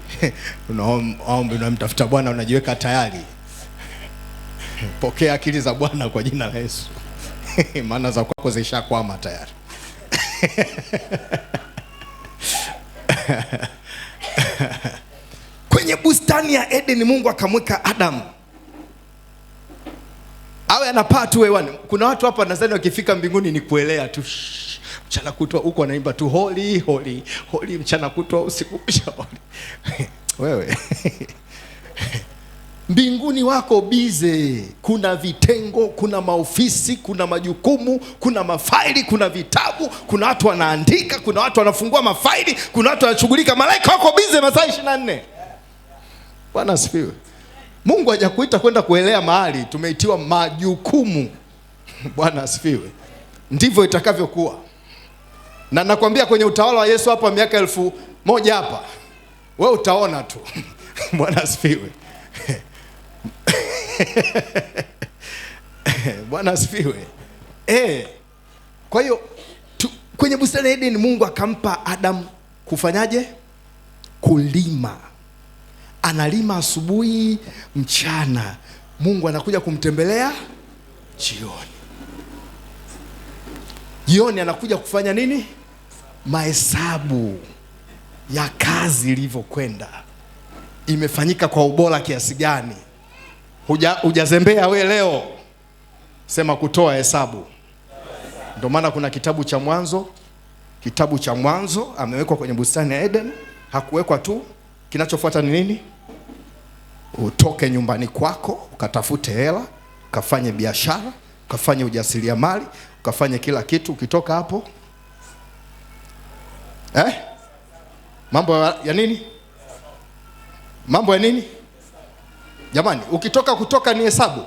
Unamtafuta Bwana, unajiweka tayari. Pokea akili za Bwana kwa jina la Yesu. Maana za kwako zishakwama tayari. Kwenye bustani ya Eden Mungu akamweka Adam awe anapaa tu hewani. Kuna watu hapa nadhani wakifika mbinguni ni kuelea tu. Mchana kutwa huko anaimba tu holy holy holy, mchana kutwa usiku holy. Wewe mbinguni wako bize, kuna vitengo, kuna maofisi, kuna majukumu, kuna mafaili, kuna vitabu, kuna watu wanaandika, kuna watu wanafungua mafaili, kuna watu wanashughulika. Malaika wako bize masaa 24. Bwana asifiwe. Mungu hajakuita kwenda kuelea mahali, tumeitiwa majukumu. Bwana asifiwe. Ndivyo itakavyokuwa. Na nakwambia kwenye utawala wa Yesu hapa miaka 1000 hapa, wewe utaona tu. Bwana asifiwe. Bwana asifiwe. Kwa hiyo kwenye bustani ya Eden Mungu akampa Adam kufanyaje? Kulima. Analima asubuhi, mchana. Mungu anakuja kumtembelea jioni. Jioni anakuja kufanya nini? Mahesabu ya kazi ilivyokwenda, imefanyika kwa ubora kiasi gani. Hujazembea we leo, sema kutoa hesabu. Ndio maana kuna kitabu cha Mwanzo. Kitabu cha Mwanzo amewekwa kwenye bustani ya Eden. Hakuwekwa tu. Kinachofuata ni nini? Utoke nyumbani kwako, ukatafute hela, ukafanye biashara, ukafanye ujasiriamali, ukafanye kila kitu. Ukitoka hapo mambo ya nini? Mambo ya nini? Jamani, kutoka ni hesabu.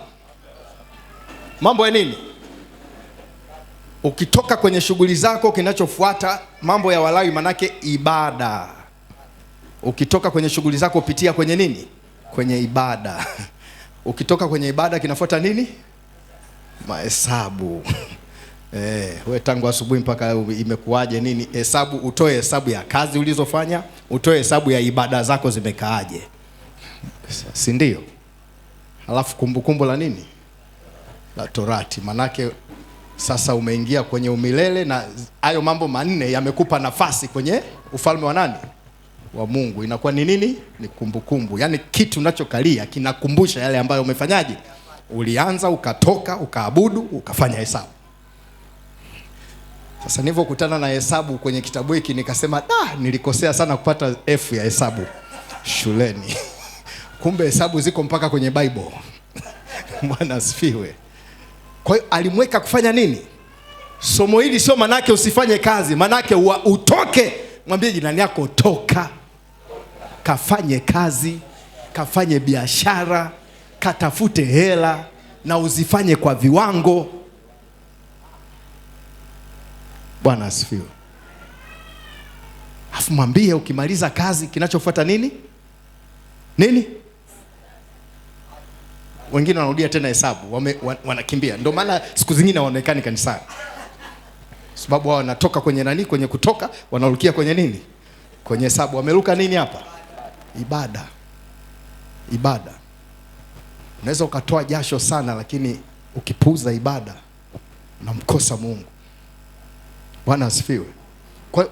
Mambo ya nini? Ukitoka kwenye shughuli zako, kinachofuata mambo ya Walawi, manake ibada. Ukitoka kwenye shughuli zako, pitia kwenye nini? Kwenye ibada. Ukitoka kwenye ibada, kinafuata nini? Mahesabu. We tangu asubuhi mpaka imekuaje nini? Hesabu. Utoe hesabu ya kazi ulizofanya, utoe hesabu ya ibada zako zimekaaje, si ndio? Halafu kumbukumbu la nini? La Torati. Manake sasa umeingia kwenye umilele, na hayo mambo 4 yamekupa nafasi kwenye ufalme wa nani? Wa Mungu. Inakuwa ni nini? Ni kumbukumbu. Yaani kitu unachokalia kinakumbusha yale ambayo umefanyaje? Ulianza, ukatoka, ukaabudu, ukafanya hesabu. Sasa nilipokutana na hesabu kwenye kitabu hiki nikasema, nilikosea sana kupata F ya hesabu shuleni. Kumbe hesabu ziko mpaka kwenye Bible. Bwana asifiwe. Kwa hiyo alimweka kufanya nini? Somo hili sio manake usifanye kazi, manake utoke. Mwambie jirani yako, toka, kafanye kazi, kafanye biashara, katafute hela, na uzifanye kwa viwango. Bwana asifiwe. Afu mwambie ukimaliza kazi kinachofuata nini? Nini? Wengine wanarudia tena hesabu, wanakimbia. Ndio maana siku zingine hawaonekani kanisani. Sababu wao wanatoka kwenye nani? Kwenye kutoka, wanarukia kwenye nini? Kwenye hesabu. Wameruka nini hapa? Ibada. Ibada. Unaweza ukatoa jasho sana, lakini ukipuuza ibada unamkosa Mungu. Bwana asifiwe.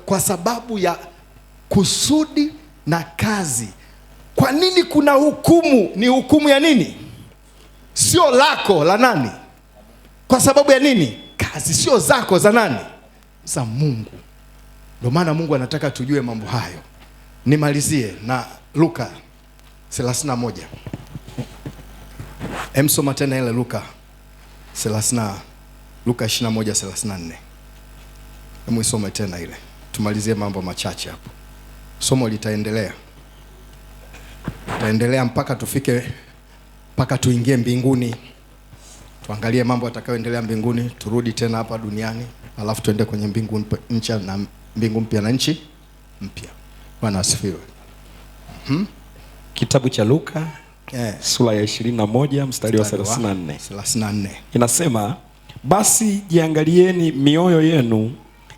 Kwa sababu ya kusudi na kazi. Kwa nini kuna hukumu? Ni hukumu ya nini? Sio lako, la nani? Kwa sababu ya nini? Kazi sio zako, za nani? Za Mungu. Ndio maana Mungu anataka tujue mambo hayo. Nimalizie na Luka 31. Soma tena ile Luka 21:34. Isome tena ile. Tumalizie mambo machache hapo. Somo litaendelea. Taendelea mpaka tuingie mbinguni. Tuangalie mambo yatakayoendelea mbinguni, turudi tena hapa duniani, alafu tuende kwenye mbingu mpya na nchi mpya. Bwana asifiwe. Kitabu cha Luka sura ya 21 mstari wa 34. Inasema, basi jiangalieni mioyo yenu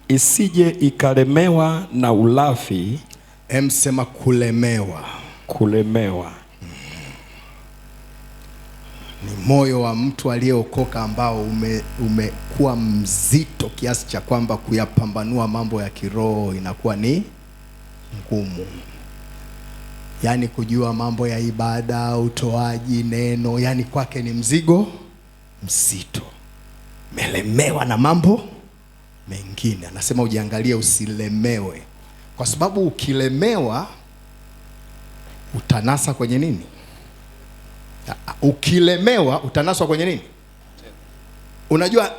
isije ikalemewa na ulafi Sema kulemewa. Kulemewa. Ni moyo wa mtu aliyeokoka ambao umekuwa mzito kiasi cha kwamba kuyapambanua mambo ya kiroho inakuwa ni ngumu. Yaani kujua mambo ya ibada, utoaji, neno, yani kwake ni mzigo mzito. Melemewa na mambo mengine. Anasema ujiangalie usilemewe. Kwa sababu ukilemewa utanasa kwenye nini? Ukilemewa utanaswa kwenye nini? Unajua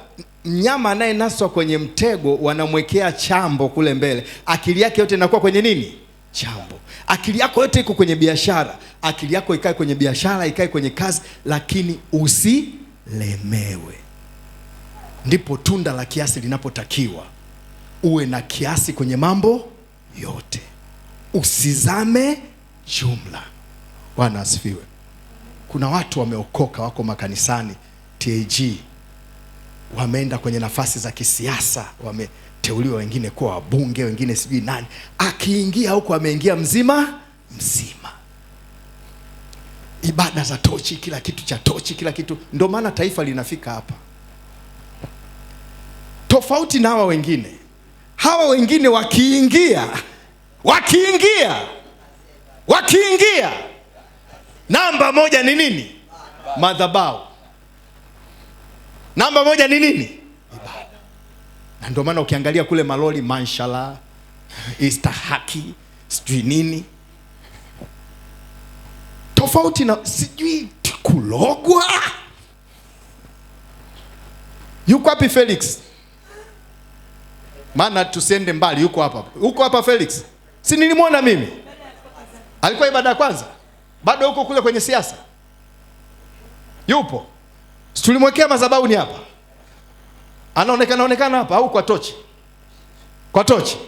mnyama anayenaswa kwenye mtego wanamwekea chambo kule mbele. Akili yake yote inakuwa kwenye nini? Chambo. Akili yako yote iko kwenye biashara. Akili yako ikae kwenye biashara, ikae kwenye kazi, lakini usilemewe. Ndipo tunda la kiasi linapotakiwa. Uwe na kiasi kwenye mambo yote. Usizame jumla. Bwana asifiwe. Kuna watu wameokoka, wako makanisani TAG, wameenda kwenye nafasi za kisiasa, wameteuliwa, wengine kuwa wabunge, wengine sijui nani. Akiingia huko ameingia mzima mzima. Ibada za tochi, kila kitu cha tochi, kila kitu. Ndio maana taifa linafika hapa. Tofauti na hawa wengine. Hawa wengine wakiingia namba moja ni nini? Madhabahu. Namba moja ni nini? Ibada. Na ndio maana ukiangalia kule maloli, Manshala, Easter haki, sijui nini. Tofauti na sijui kulogwa. Yuko wapi Felix? Maana tusiende mbali, yuko hapa. Yuko hapa Felix? Si nilimwona mimi? Alikuwa ibada ya kwanza. Bado huko kule kwenye siasa. Yupo. Tulimwekea madhabahu ni hapa. Anaonekana hapa au kwa tochi? Kwa tochi.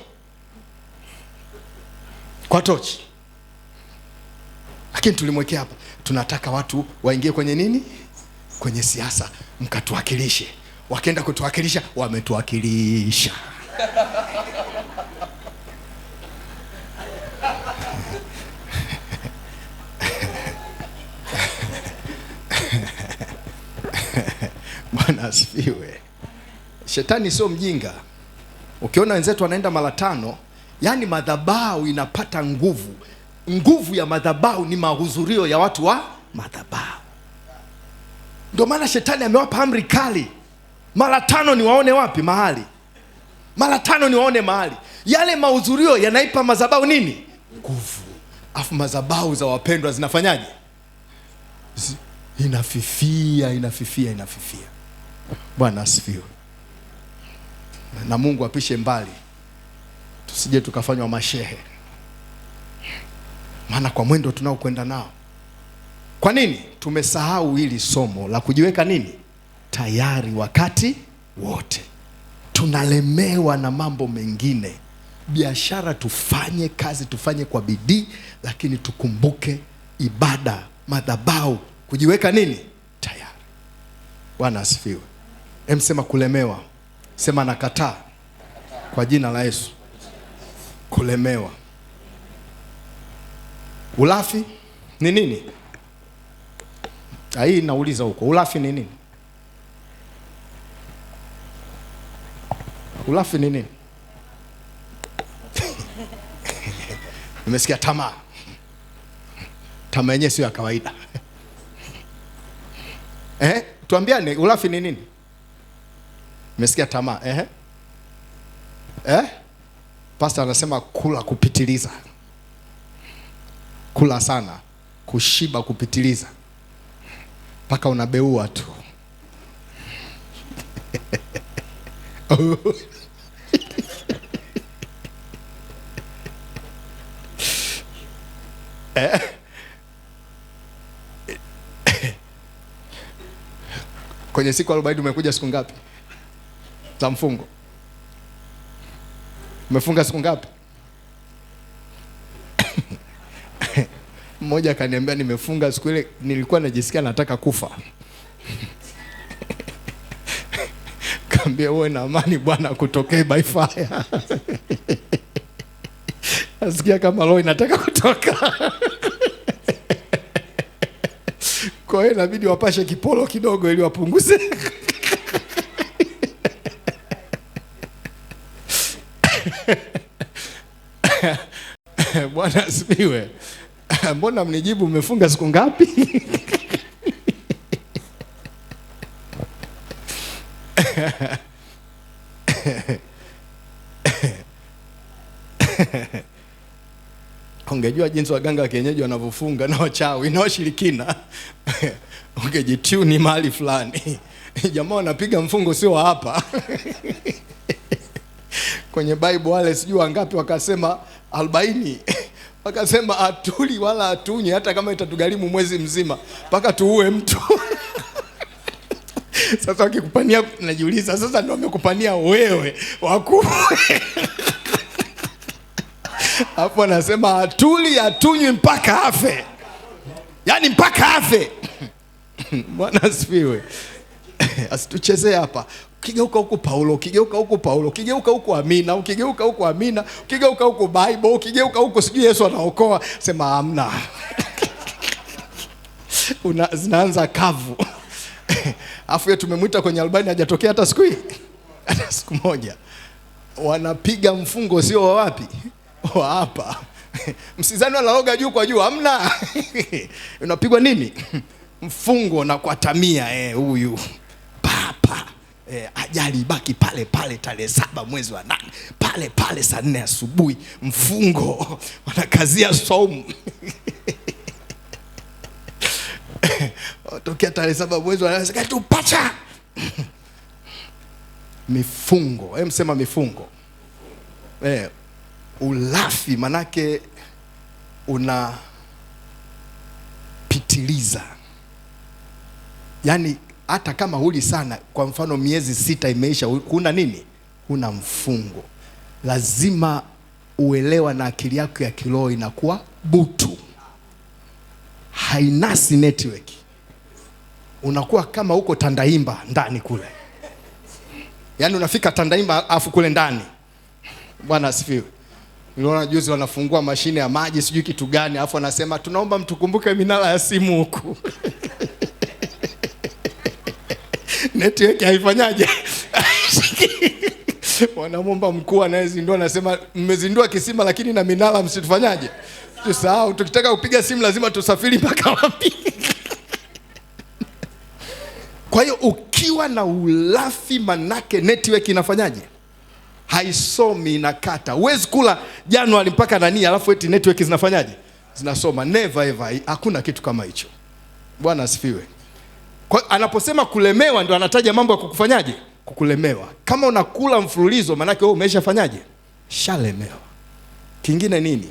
Kwa tochi. Lakini tulimwekea hapa. Tunataka watu waingie kwenye nini? Kwenye siasa, mkatuwakilishe. Wakaenda kutuwakilisha, wametuwakilisha. Bwana asifiwe. Shetani sio mjinga. Ukiona wenzetu wanaenda mara 5, yani madhabahu inapata nguvu. Nguvu ya madhabahu ni mahudhurio ya watu wa madhabahu. Ndio maana shetani amewapa amri kali. Mara 5 ni waone wapi? Mahali. Mara 5 ni waone mahali. Yale mahudhurio yanaipa madhabahu nini? Nguvu. Afu madhabahu za wapendwa zinafanyaje? Inafifia. Bwana asifiwe. Na Mungu apishe mbali. Tusije tukafanywa mashehe. Maana kwa mwendo tunao kwenda nao. Kwa nini? Tumesahau hili somo la kujiweka nini? Tayari wakati wote. Tunalemewa na mambo mengine. Biashara tufanye, kazi tufanye kwa bidii, lakini tukumbuke ibada, madhabahu, kujiweka nini? Tayari. Bwana asifiwe. Sema kulemewa. Sema nakataa kwa jina la Yesu. Kulemewa. Ulafi ni nini? Hii nauliza huko. Ulafi ni nini? Ulafi ni nini? Nimesikia tamaa. Tamaa yenyewe sio ya kawaida. Tuambiane ulafi ni nini? Nimesikia tamaa. Pastor anasema kula kupitiliza. Kula sana, kushiba kupitiliza. Paka unabeua tu. Kwenye siku 40 umekuja siku ngapi za mfungo? Umefunga siku ngapi? Mmoja akaniambia nimefunga siku ile nilikuwa najisikia nataka kufa. Kaambia uwe na amani Bwana kutokee by fire. nasikia kama roho inataka kutoka. Kwa hiyo inabidi wapashe kipolo kidogo ili wapunguze. Bwana asifiwe. Mbona mnijibu mmefunga siku ngapi? Ungejua jinsi waganga wa kienyeji wanavyofunga na wachawi na washirikina, ungejituni mahali fulani. Jamaa wanapiga mfungo sio hapa. Kwenye Bible wale sijui wangapi wakasema 40. Wakasema atuli wala atunyi hata kama itatugharimu mwezi mzima mpaka tuue mtu. Sasa wakikupania, najiuliza sasa ndio wamekupania wewe wakuu. Hapo anasema atuli atunywi mpaka afe. Yaani mpaka afe. Bwana asifiwe. Asituchezee hapa. Ukigeuka huko Paulo, ukigeuka huko Paulo, ukigeuka huko Amina, ukigeuka huko Amina, ukigeuka huko Bible, ukigeuka huko sijui Yesu anaokoa, sema amna. Zinaanza kavu. Afu yetu tumemwita kwenye albani hajatokea hata siku hii. Hata siku moja. Wanapiga mfungo sio wa wapi? Wa hapa. Msizani wanaloga juu kwa juu, amna. Unapigwa nini? Mfungo na kuatamia huyu. Papa. Ajali baki pale pale tarehe 7 mwezi wa 8. Pale pale saa 4 asubuhi mfungo. Wanakazia saumu. Tokea tarehe 7 mwezi wa 8 tupacha. Mifungo. Msema mifungo. Ulafi manake unapitiliza. Yaani hata kama huli sana, kwa mfano miezi 6 imeisha, huna nini? Huna mfungo. Lazima uelewa na akili yako ya kiroho inakuwa butu. Hainasi network. Unakuwa kama uko Tandaimba ndani kule. Yaani unafika Tandaimba afu kule ndani. Bwana asifiwe. Niliona juzi wanafungua mashine ya maji sijui kitu gani, afu anasema tunaomba mtukumbuke minara ya simu huku. Network haifanyaje? Wanamwomba mkuu anayezindua, anasema mmezindua kisima lakini na minara msitufanyaje? Tusahau, tukitaka kupiga simu lazima tusafiri mpaka wapi? Kwa hiyo ukiwa na ulafi manake network inafanyaje? Haisomi, inakata. Huwezi kula Januari mpaka nani alafu eti network zinafanyaje? Zinasoma. Never ever. Hakuna kitu kama hicho. Bwana asifiwe. Kwa anaposema kulemewa ndio anataja mambo ya kukufanyaje? Kukulemewa. Kama unakula mfululizo manake wewe umeshafanyaje? Shalemewa. Kingine nini?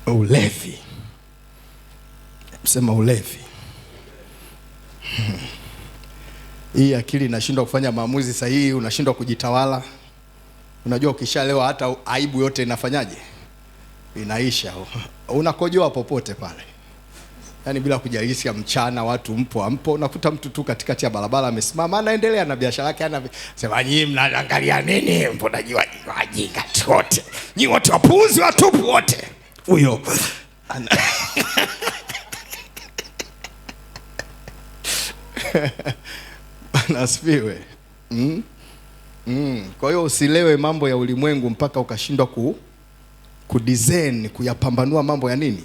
Ulevi. Msema ulevi. Hii akili inashindwa kufanya maamuzi sahihi, unashindwa kujitawala. Unajua ukishalewa hata aibu yote inafanyaje? Inaisha. Unakojoa popote pale. Yaani bila kujalisha mchana watu mpo ampo, unakuta mtu tu katikati ya barabara amesimama anaendelea na biashara yake, anasema nyinyi mnaangalia nini? Mbona wajinga wote. Nyinyi wote wapuuzi watupu wote. Huyo. Asifiwe. Kwa hiyo usilewe mambo ya ulimwengu mpaka ukashindwa kudesign, kuyapambanua mambo ya nini?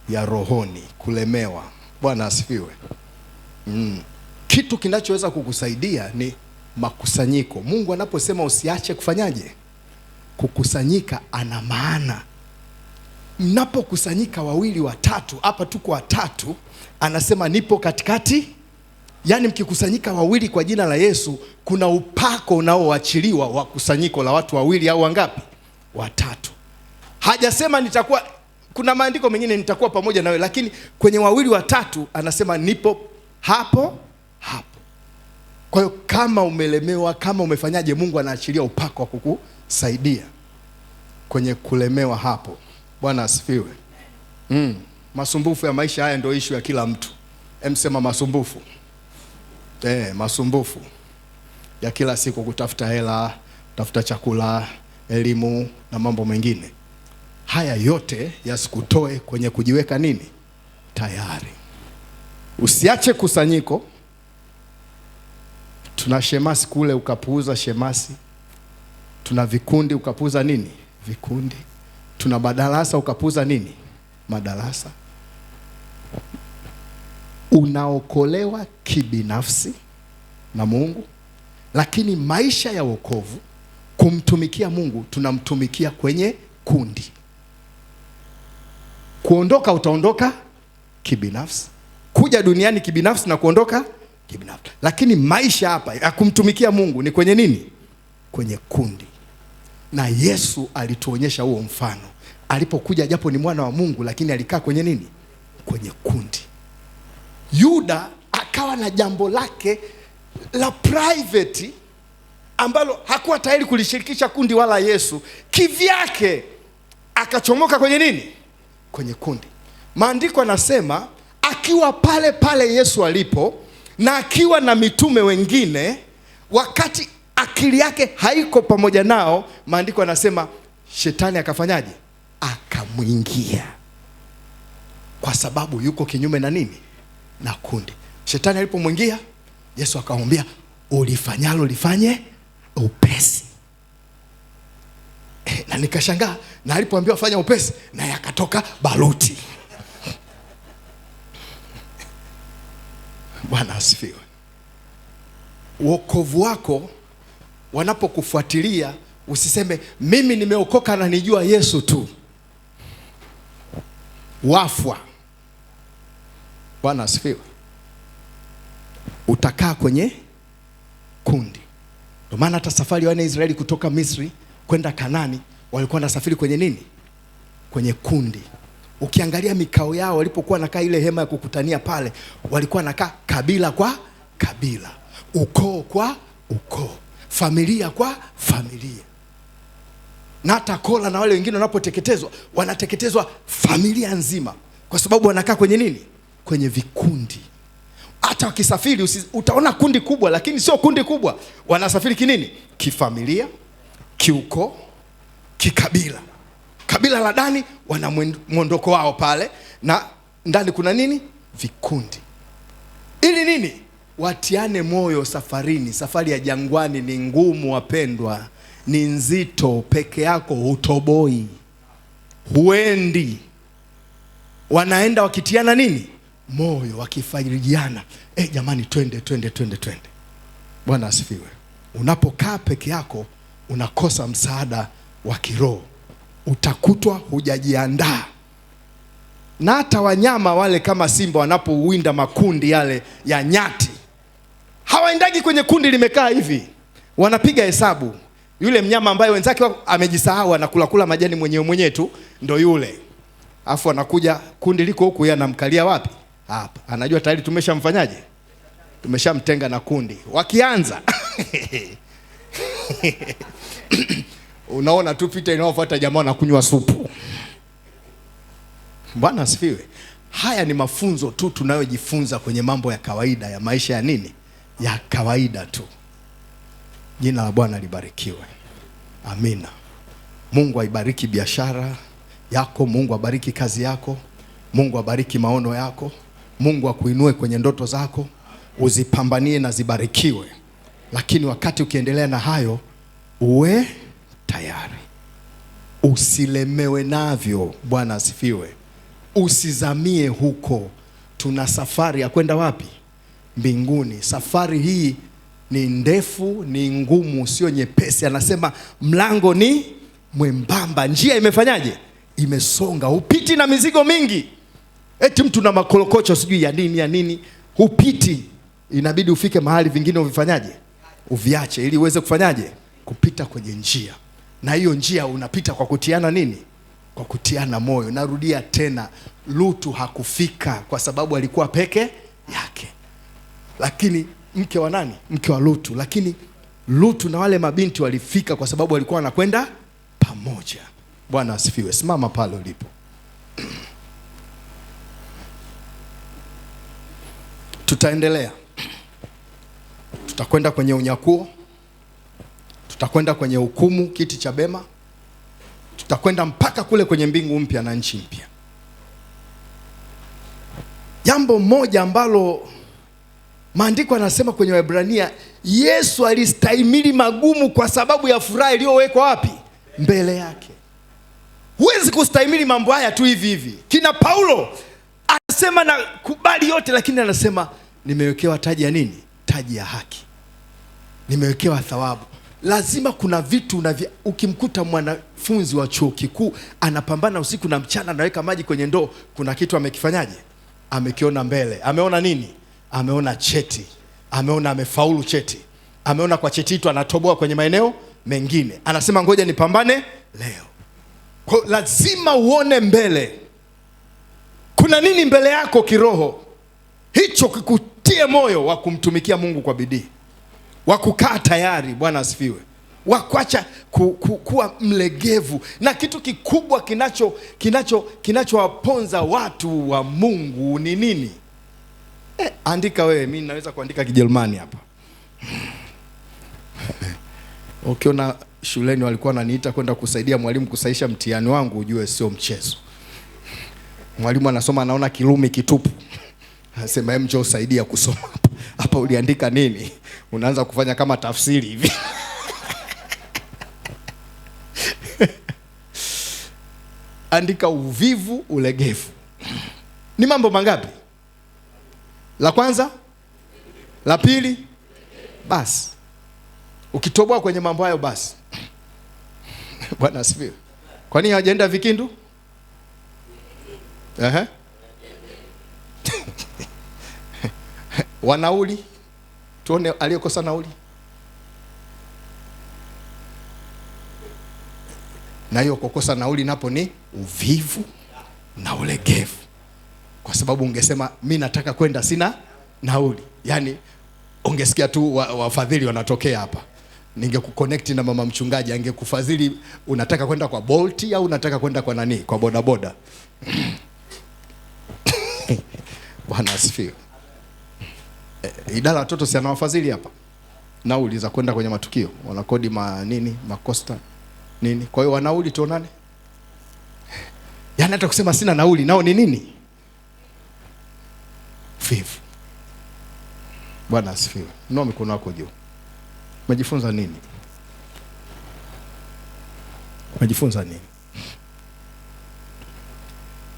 Ya rohoni, kulemewa. Bwana asifiwe. Kitu kinachoweza kukusaidia ni makusanyiko. Mungu anaposema usiache kufanyaje? Kukusanyika, ana maana. Mnapokusanyika 2 watatu, hapa tuko watatu, anasema nipo katikati. Yaani mkikusanyika 2 kwa jina la Yesu, kuna upako unaoachiliwa wa kusanyiko la watu 2 au wangapi? 3. Hajasema nitakuwa, kuna maandiko mengine nitakuwa pamoja nawe, lakini kwenye 2 3 anasema nipo hapo hapo. Kwa hiyo kama umelemewa, kama umefanyaje, Mungu anaachilia upako wa kukusaidia kwenye kulemewa hapo. Bwana asifiwe. Masumbufu ya maisha haya ndio issue ya kila mtu. Msema masumbufu. Masumbufu ya kila siku, kutafuta hela, kutafuta chakula, elimu na mambo mengine. Haya yote yasikutoe kwenye kujiweka nini? Tayari. Usiache kusanyiko. Tuna shemasi kule ukapuuza shemasi. Tuna vikundi ukapuuza nini? Vikundi. Tuna madarasa ukapuuza nini? Madarasa. Unaokolewa kibinafsi na Mungu, lakini maisha ya wokovu, kumtumikia Mungu, tunamtumikia kwenye kundi. Kuondoka utaondoka kibinafsi, kuja duniani kibinafsi na kuondoka kibinafsi, lakini maisha hapa ya kumtumikia Mungu ni kwenye nini? Kwenye kundi. Na Yesu alituonyesha huo mfano alipokuja, japo ni mwana wa Mungu, lakini alikaa kwenye nini? Kwenye kundi. Yuda akawa na jambo lake la private ambalo hakuwa tayari kulishirikisha kundi wala Yesu. Kivyake akachomoka kwenye nini? Kwenye kundi. Maandiko yanasema akiwa pale pale Yesu alipo na akiwa na mitume wengine, wakati akili yake haiko pamoja nao, maandiko yanasema shetani akafanyaje? Akamwingia, kwa sababu yuko kinyume na nini? Na kundi. Shetani alipomwingia, Yesu akamwambia, ulifanyalo lifanye upesi. Na nikashangaa, na alipoambiwa fanya upesi, naye akatoka baruti. Bwana asifiwe. Wokovu wako wanapokufuatilia, usiseme mimi nimeokoka na nijua Yesu tu. Wafwa. Bwana asifiwe. Utakaa kwenye kundi. Ndio maana hata safari ya Israeli kutoka Misri kwenda Kanani walikuwa nasafiri kwenye nini? Kwenye kundi. Ukiangalia mikao yao walipokuwa nakaa ile hema ya kukutania pale, walikuwa nakaa kabila kwa kabila, ukoo kwa ukoo, familia kwa familia. Na hata Kola na wale wengine wanapoteketezwa, wanateketezwa familia nzima, kwa sababu wanakaa kwenye nini? Kwenye vikundi. Hata wakisafiri utaona kundi kubwa, lakini sio kundi kubwa. Wanasafiri kinini? Kifamilia, kiukoo, kikabila. Kabila la ndani wana mwondoko wao pale, na ndani kuna nini? Vikundi. Ili nini? Watiane moyo safarini. Safari ya jangwani ni ngumu wapendwa, ni nzito, peke yako hutoboi, huendi. Wanaenda wakitiana nini? Moyo, wakifarijiana. Jamani, twende. Bwana asifiwe. Unapokaa peke yako unakosa msaada wa kiroho, utakutwa hujajiandaa. Na hata wanyama wale kama simba wanapouwinda makundi yale ya nyati, hawaendagi kwenye kundi limekaa hivi, wanapiga hesabu. Yule mnyama ambaye wenzake amejisahau, anakula majani mwenyewe tu, ndo yule. Afu anakuja, kundi liko huku, yeye anamkalia wapi? Hapa. Anajua tayari tumeshamfanyaje? Tumeshamtenga na kundi. Wakianza unaona tu pita inayofuata jamaa anakunywa supu. Bwana asifiwe. Haya ni mafunzo tu tunayojifunza kwenye mambo ya kawaida ya maisha ya nini? Ya kawaida tu. Jina la Bwana libarikiwe. Amina. Mungu aibariki biashara yako, Mungu abariki kazi yako, Mungu abariki maono yako, Mungu akuinue kwenye ndoto zako, uzipambanie na zibarikiwe. Lakini wakati ukiendelea na hayo, uwe tayari. Usilemewe navyo. Bwana asifiwe. Usizamie huko. Tuna safari ya kwenda wapi? Mbinguni. Safari hii ni ndefu, ni ngumu, sio nyepesi. Anasema mlango ni mwembamba, njia imefanyaje? Imesonga. Upiti na mizigo mingi. Eti mtu na makolokocho sijui ya nini, upiti. Inabidi ufike mahali vingine uvifanyaje? Uviache, ili uweze kufanyaje? Kupita kwenye njia. Na hiyo njia unapita kwa kutiana nini? Kwa kutiana moyo. Narudia tena, Lutu hakufika kwa sababu alikuwa peke yake. Lakini mke wa nani? Mke wa Lutu. Lakini Lutu na wale mabinti walifika kwa sababu walikuwa wanakwenda pamoja. Bwana asifiwe. Simama pale ulipo. Tutaendelea. Tutakwenda kwenye unyakuo. Tutakwenda kwenye hukumu, kiti cha bema. tutakwenda mpaka kule kwenye mbingu mpya na nchi mpya. Jambo moja ambalo maandiko yanasema kwenye Waebrania, Yesu alistahimili magumu kwa sababu ya furaha iliyowekwa wapi? Mbele yake. Huwezi kustahimili mambo haya tu hivi hivi. Kina Paulo anasema na kubali yote, lakini anasema nimewekewa taji ya nini? Taji ya haki. Nimewekewa thawabu. Lazima kuna vitu ukimkuta mwanafunzi wa chuo kikuu anapambana usiku na mchana, anaweka maji kwenye ndoo, kuna kitu amekifanyaje? Amekiona mbele. Ameona nini? Ameona cheti. Ameona amefaulu cheti. Ameona kwa cheti hicho anatoboa kwenye maeneo mengine. Anasema ngoja nipambane leo. Kwa lazima uone mbele. Kuna nini mbele yako kiroho? Hicho kikutie moyo wa kumtumikia Mungu kwa bidii. Wa kukaa tayari, Bwana asifiwe. Wa kuacha kuwa mlegevu. Na kitu kikubwa kinachowaponza watu wa Mungu ni nini? Andika wewe, mimi naweza kuandika Kijerumani hapa. Ukiona shuleni walikuwa wananiita kwenda kusaidia mwalimu kusahisha mtihani wangu, ujue sio mchezo. Mwalimu anasoma anaona Kirumi kitupu. Anasema hem, njoo usaidia kusoma hapa. Hapa uliandika nini? Unaanza kufanya kama tafsiri hivi. Andika uvivu, ulegevu. Ni mambo mangapi? La kwanza, la pili, basi. Ukitoboa kwenye mambo hayo basi. Bwana asifiwe. Kwa nini hajaenda Vikindu? Wanauli, tuone aliyekosa nauli. Na hiyo kukosa nauli napo ni uvivu na ulegevu. Kwa sababu ungesema mimi nataka kwenda sina nauli, yani ungesikia tu wafadhili wanatokea hapa, ningekuconnect na mama mchungaji, angekufadhili. Unataka kwenda kwa Bolt au unataka kwenda kwa nani? Kwa boda boda. Bwana asifiwe. Idara watoto si anawafadhili hapa nauli za kwenda kwenye matukio, wanakodi makosta nini. Kwa hiyo wanauli tuonane. Yaani hata kusema sina nauli nao ni nini? Vivu. Bwana asifiwe. Inua mikono yako juu. Umejifunza nini? Umejifunza nini?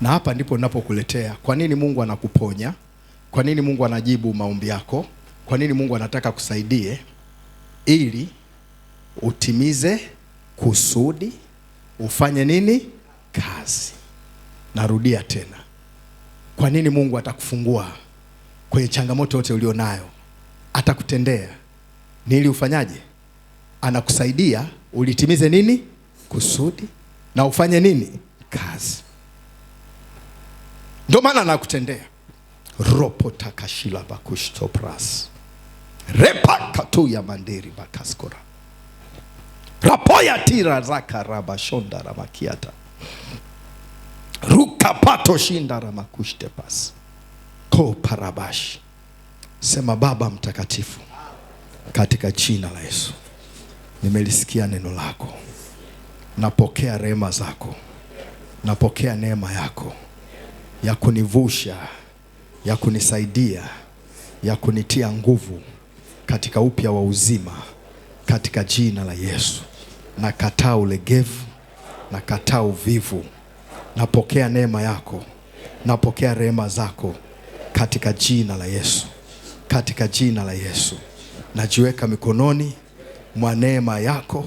Na hapa ndipo ninapokuletea kwa nini Mungu anakuponya, kwa nini Mungu anajibu maombi yako, kwa nini Mungu anataka kusaidie ili utimize kusudi, ufanye nini? Kazi. Narudia tena. Kwa nini Mungu atakufungua kwenye changamoto yote ulionayo? Atakutendea ni ili ufanyaje? Anakusaidia ulitimize nini? Kusudi, na ufanye nini? Kazi. Ndio maana anakutendea. Ropo takashila bakushtopras. Repa katu ya mandiri bakaskora. Rapoya tira zaka rabashonda ramakiata. Ruka pato shinda ramakushte pas. Ko parabash. Sema Baba mtakatifu, katika jina la Yesu, nimelisikia neno lako. Napokea rehema zako. Napokea neema yako ya kunivusha, ya kunisaidia, ya kunitia nguvu katika upya wa uzima, katika jina la Yesu. Nakataa ulegevu, nakataa uvivu. Napokea neema yako, napokea rehema zako katika jina la Yesu. Katika jina la Yesu najiweka mikononi mwa neema yako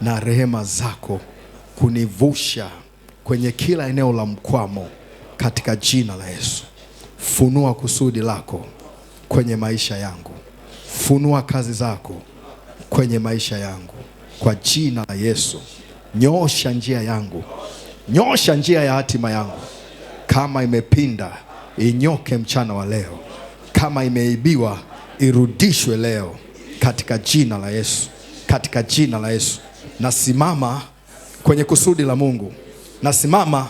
na rehema zako kunivusha kwenye kila eneo la mkwamo katika jina la Yesu. Funua kusudi lako kwenye maisha yangu. Funua kazi zako kwenye maisha yangu kwa jina la Yesu. Nyoosha njia yangu. Nyoosha njia ya hatima yangu. Kama imepinda, inyoke mchana wa leo. Kama imeibiwa, irudishwe leo katika jina la Yesu. Katika jina la Yesu. Nasimama kwenye kusudi la Mungu. Nasimama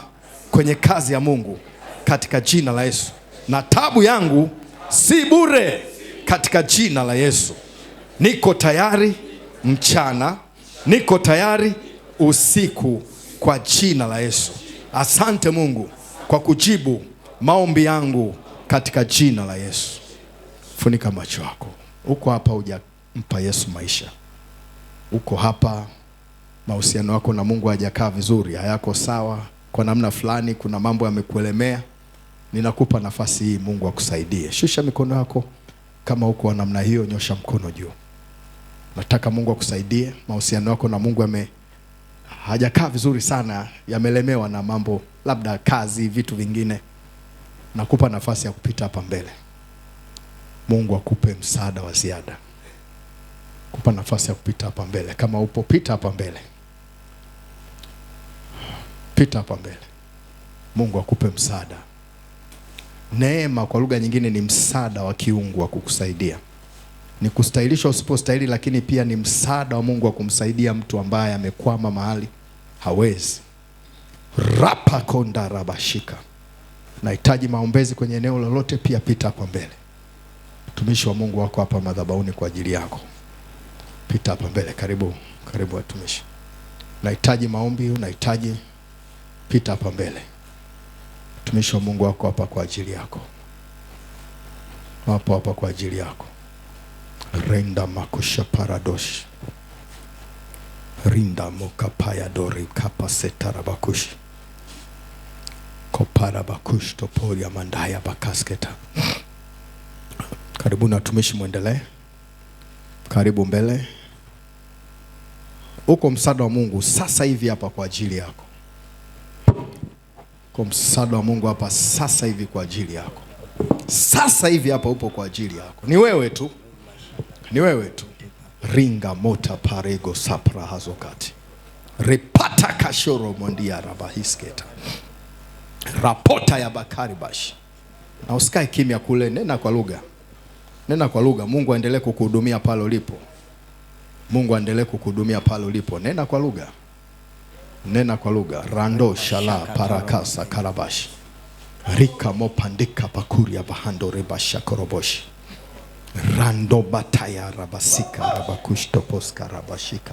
kwenye kazi ya Mungu katika jina la Yesu. Na tabu yangu si bure katika jina la Yesu. Niko tayari mchana, niko tayari usiku kwa jina la Yesu. Asante Mungu kwa kujibu maombi yangu katika jina la Yesu. Funika macho yako. Uko hapa hujampa Yesu maisha. Uko hapa mahusiano yako na Mungu hayajakaa vizuri, hayako sawa kwa namna fulani, kuna mambo yamekuelemea. Ninakupa nafasi hii, Mungu akusaidie. Shusha mikono yako. Kama uko namna hiyo, nyosha mkono juu. Nataka Mungu akusaidie. Mahusiano yako na Mungu hajakaa vizuri sana, yamelemewa na mambo, labda kazi, vitu vingine. Nakupa nafasi ya kupita hapa mbele. Mungu akupe msaada wa ziada. Kupa nafasi ya kupita hapa mbele. Kama upo, pita hapa mbele. Pita hapa mbele. Mungu akupe msaada. Neema kwa lugha nyingine ni msaada wa kiungu wa kukusaidia. Ni kustahilisha usipostahili, lakini pia ni msaada wa Mungu wa kumsaidia mtu ambaye amekwama mahali hawezi. Rapa konda rabashika. Nahitaji maombezi kwenye eneo lolote, pia pita hapa mbele. Mtumishi wa Mungu wako hapa madhabahuni kwa ajili yako. Pita hapa mbele. Karibu, karibu watumishi. Nahitaji maombi, unahitaji, pita hapa mbele. Mtumishi wa Mungu wako hapa kwa ajili yako. Wapo hapa kwa ajili yako. Renda makusha paradosh. Rinda mokapaya dori kapaseta rabakushi. Kopara bakush toporia mandaya bakasketa. Karibu na watumishi, muendelee. Karibu mbele. Uko msaada wa Mungu sasa hivi hapa kwa ajili yako. Uko msaada wa Mungu hapa sasa hivi kwa ajili yako. Sasa hivi hapa upo kwa ajili yako. Ni wewe tu. Ni wewe tu. Ringa mota parego sapra hazokati. Repata kashoro mondia rabahisketa. Rapota ya bakari bashi. Na usikae kimya kule, nena kwa lugha. Nena kwa lugha. Mungu aendelee kukuhudumia pale ulipo. Mungu aendelee kukuhudumia pale ulipo. Nena kwa lugha. Nena kwa lugha. Rando shala parakasa karabashi. Rika mopandika pakuria bahando rebasha koroboshi. Rando bataya rabasika rabakushto poska rabashika.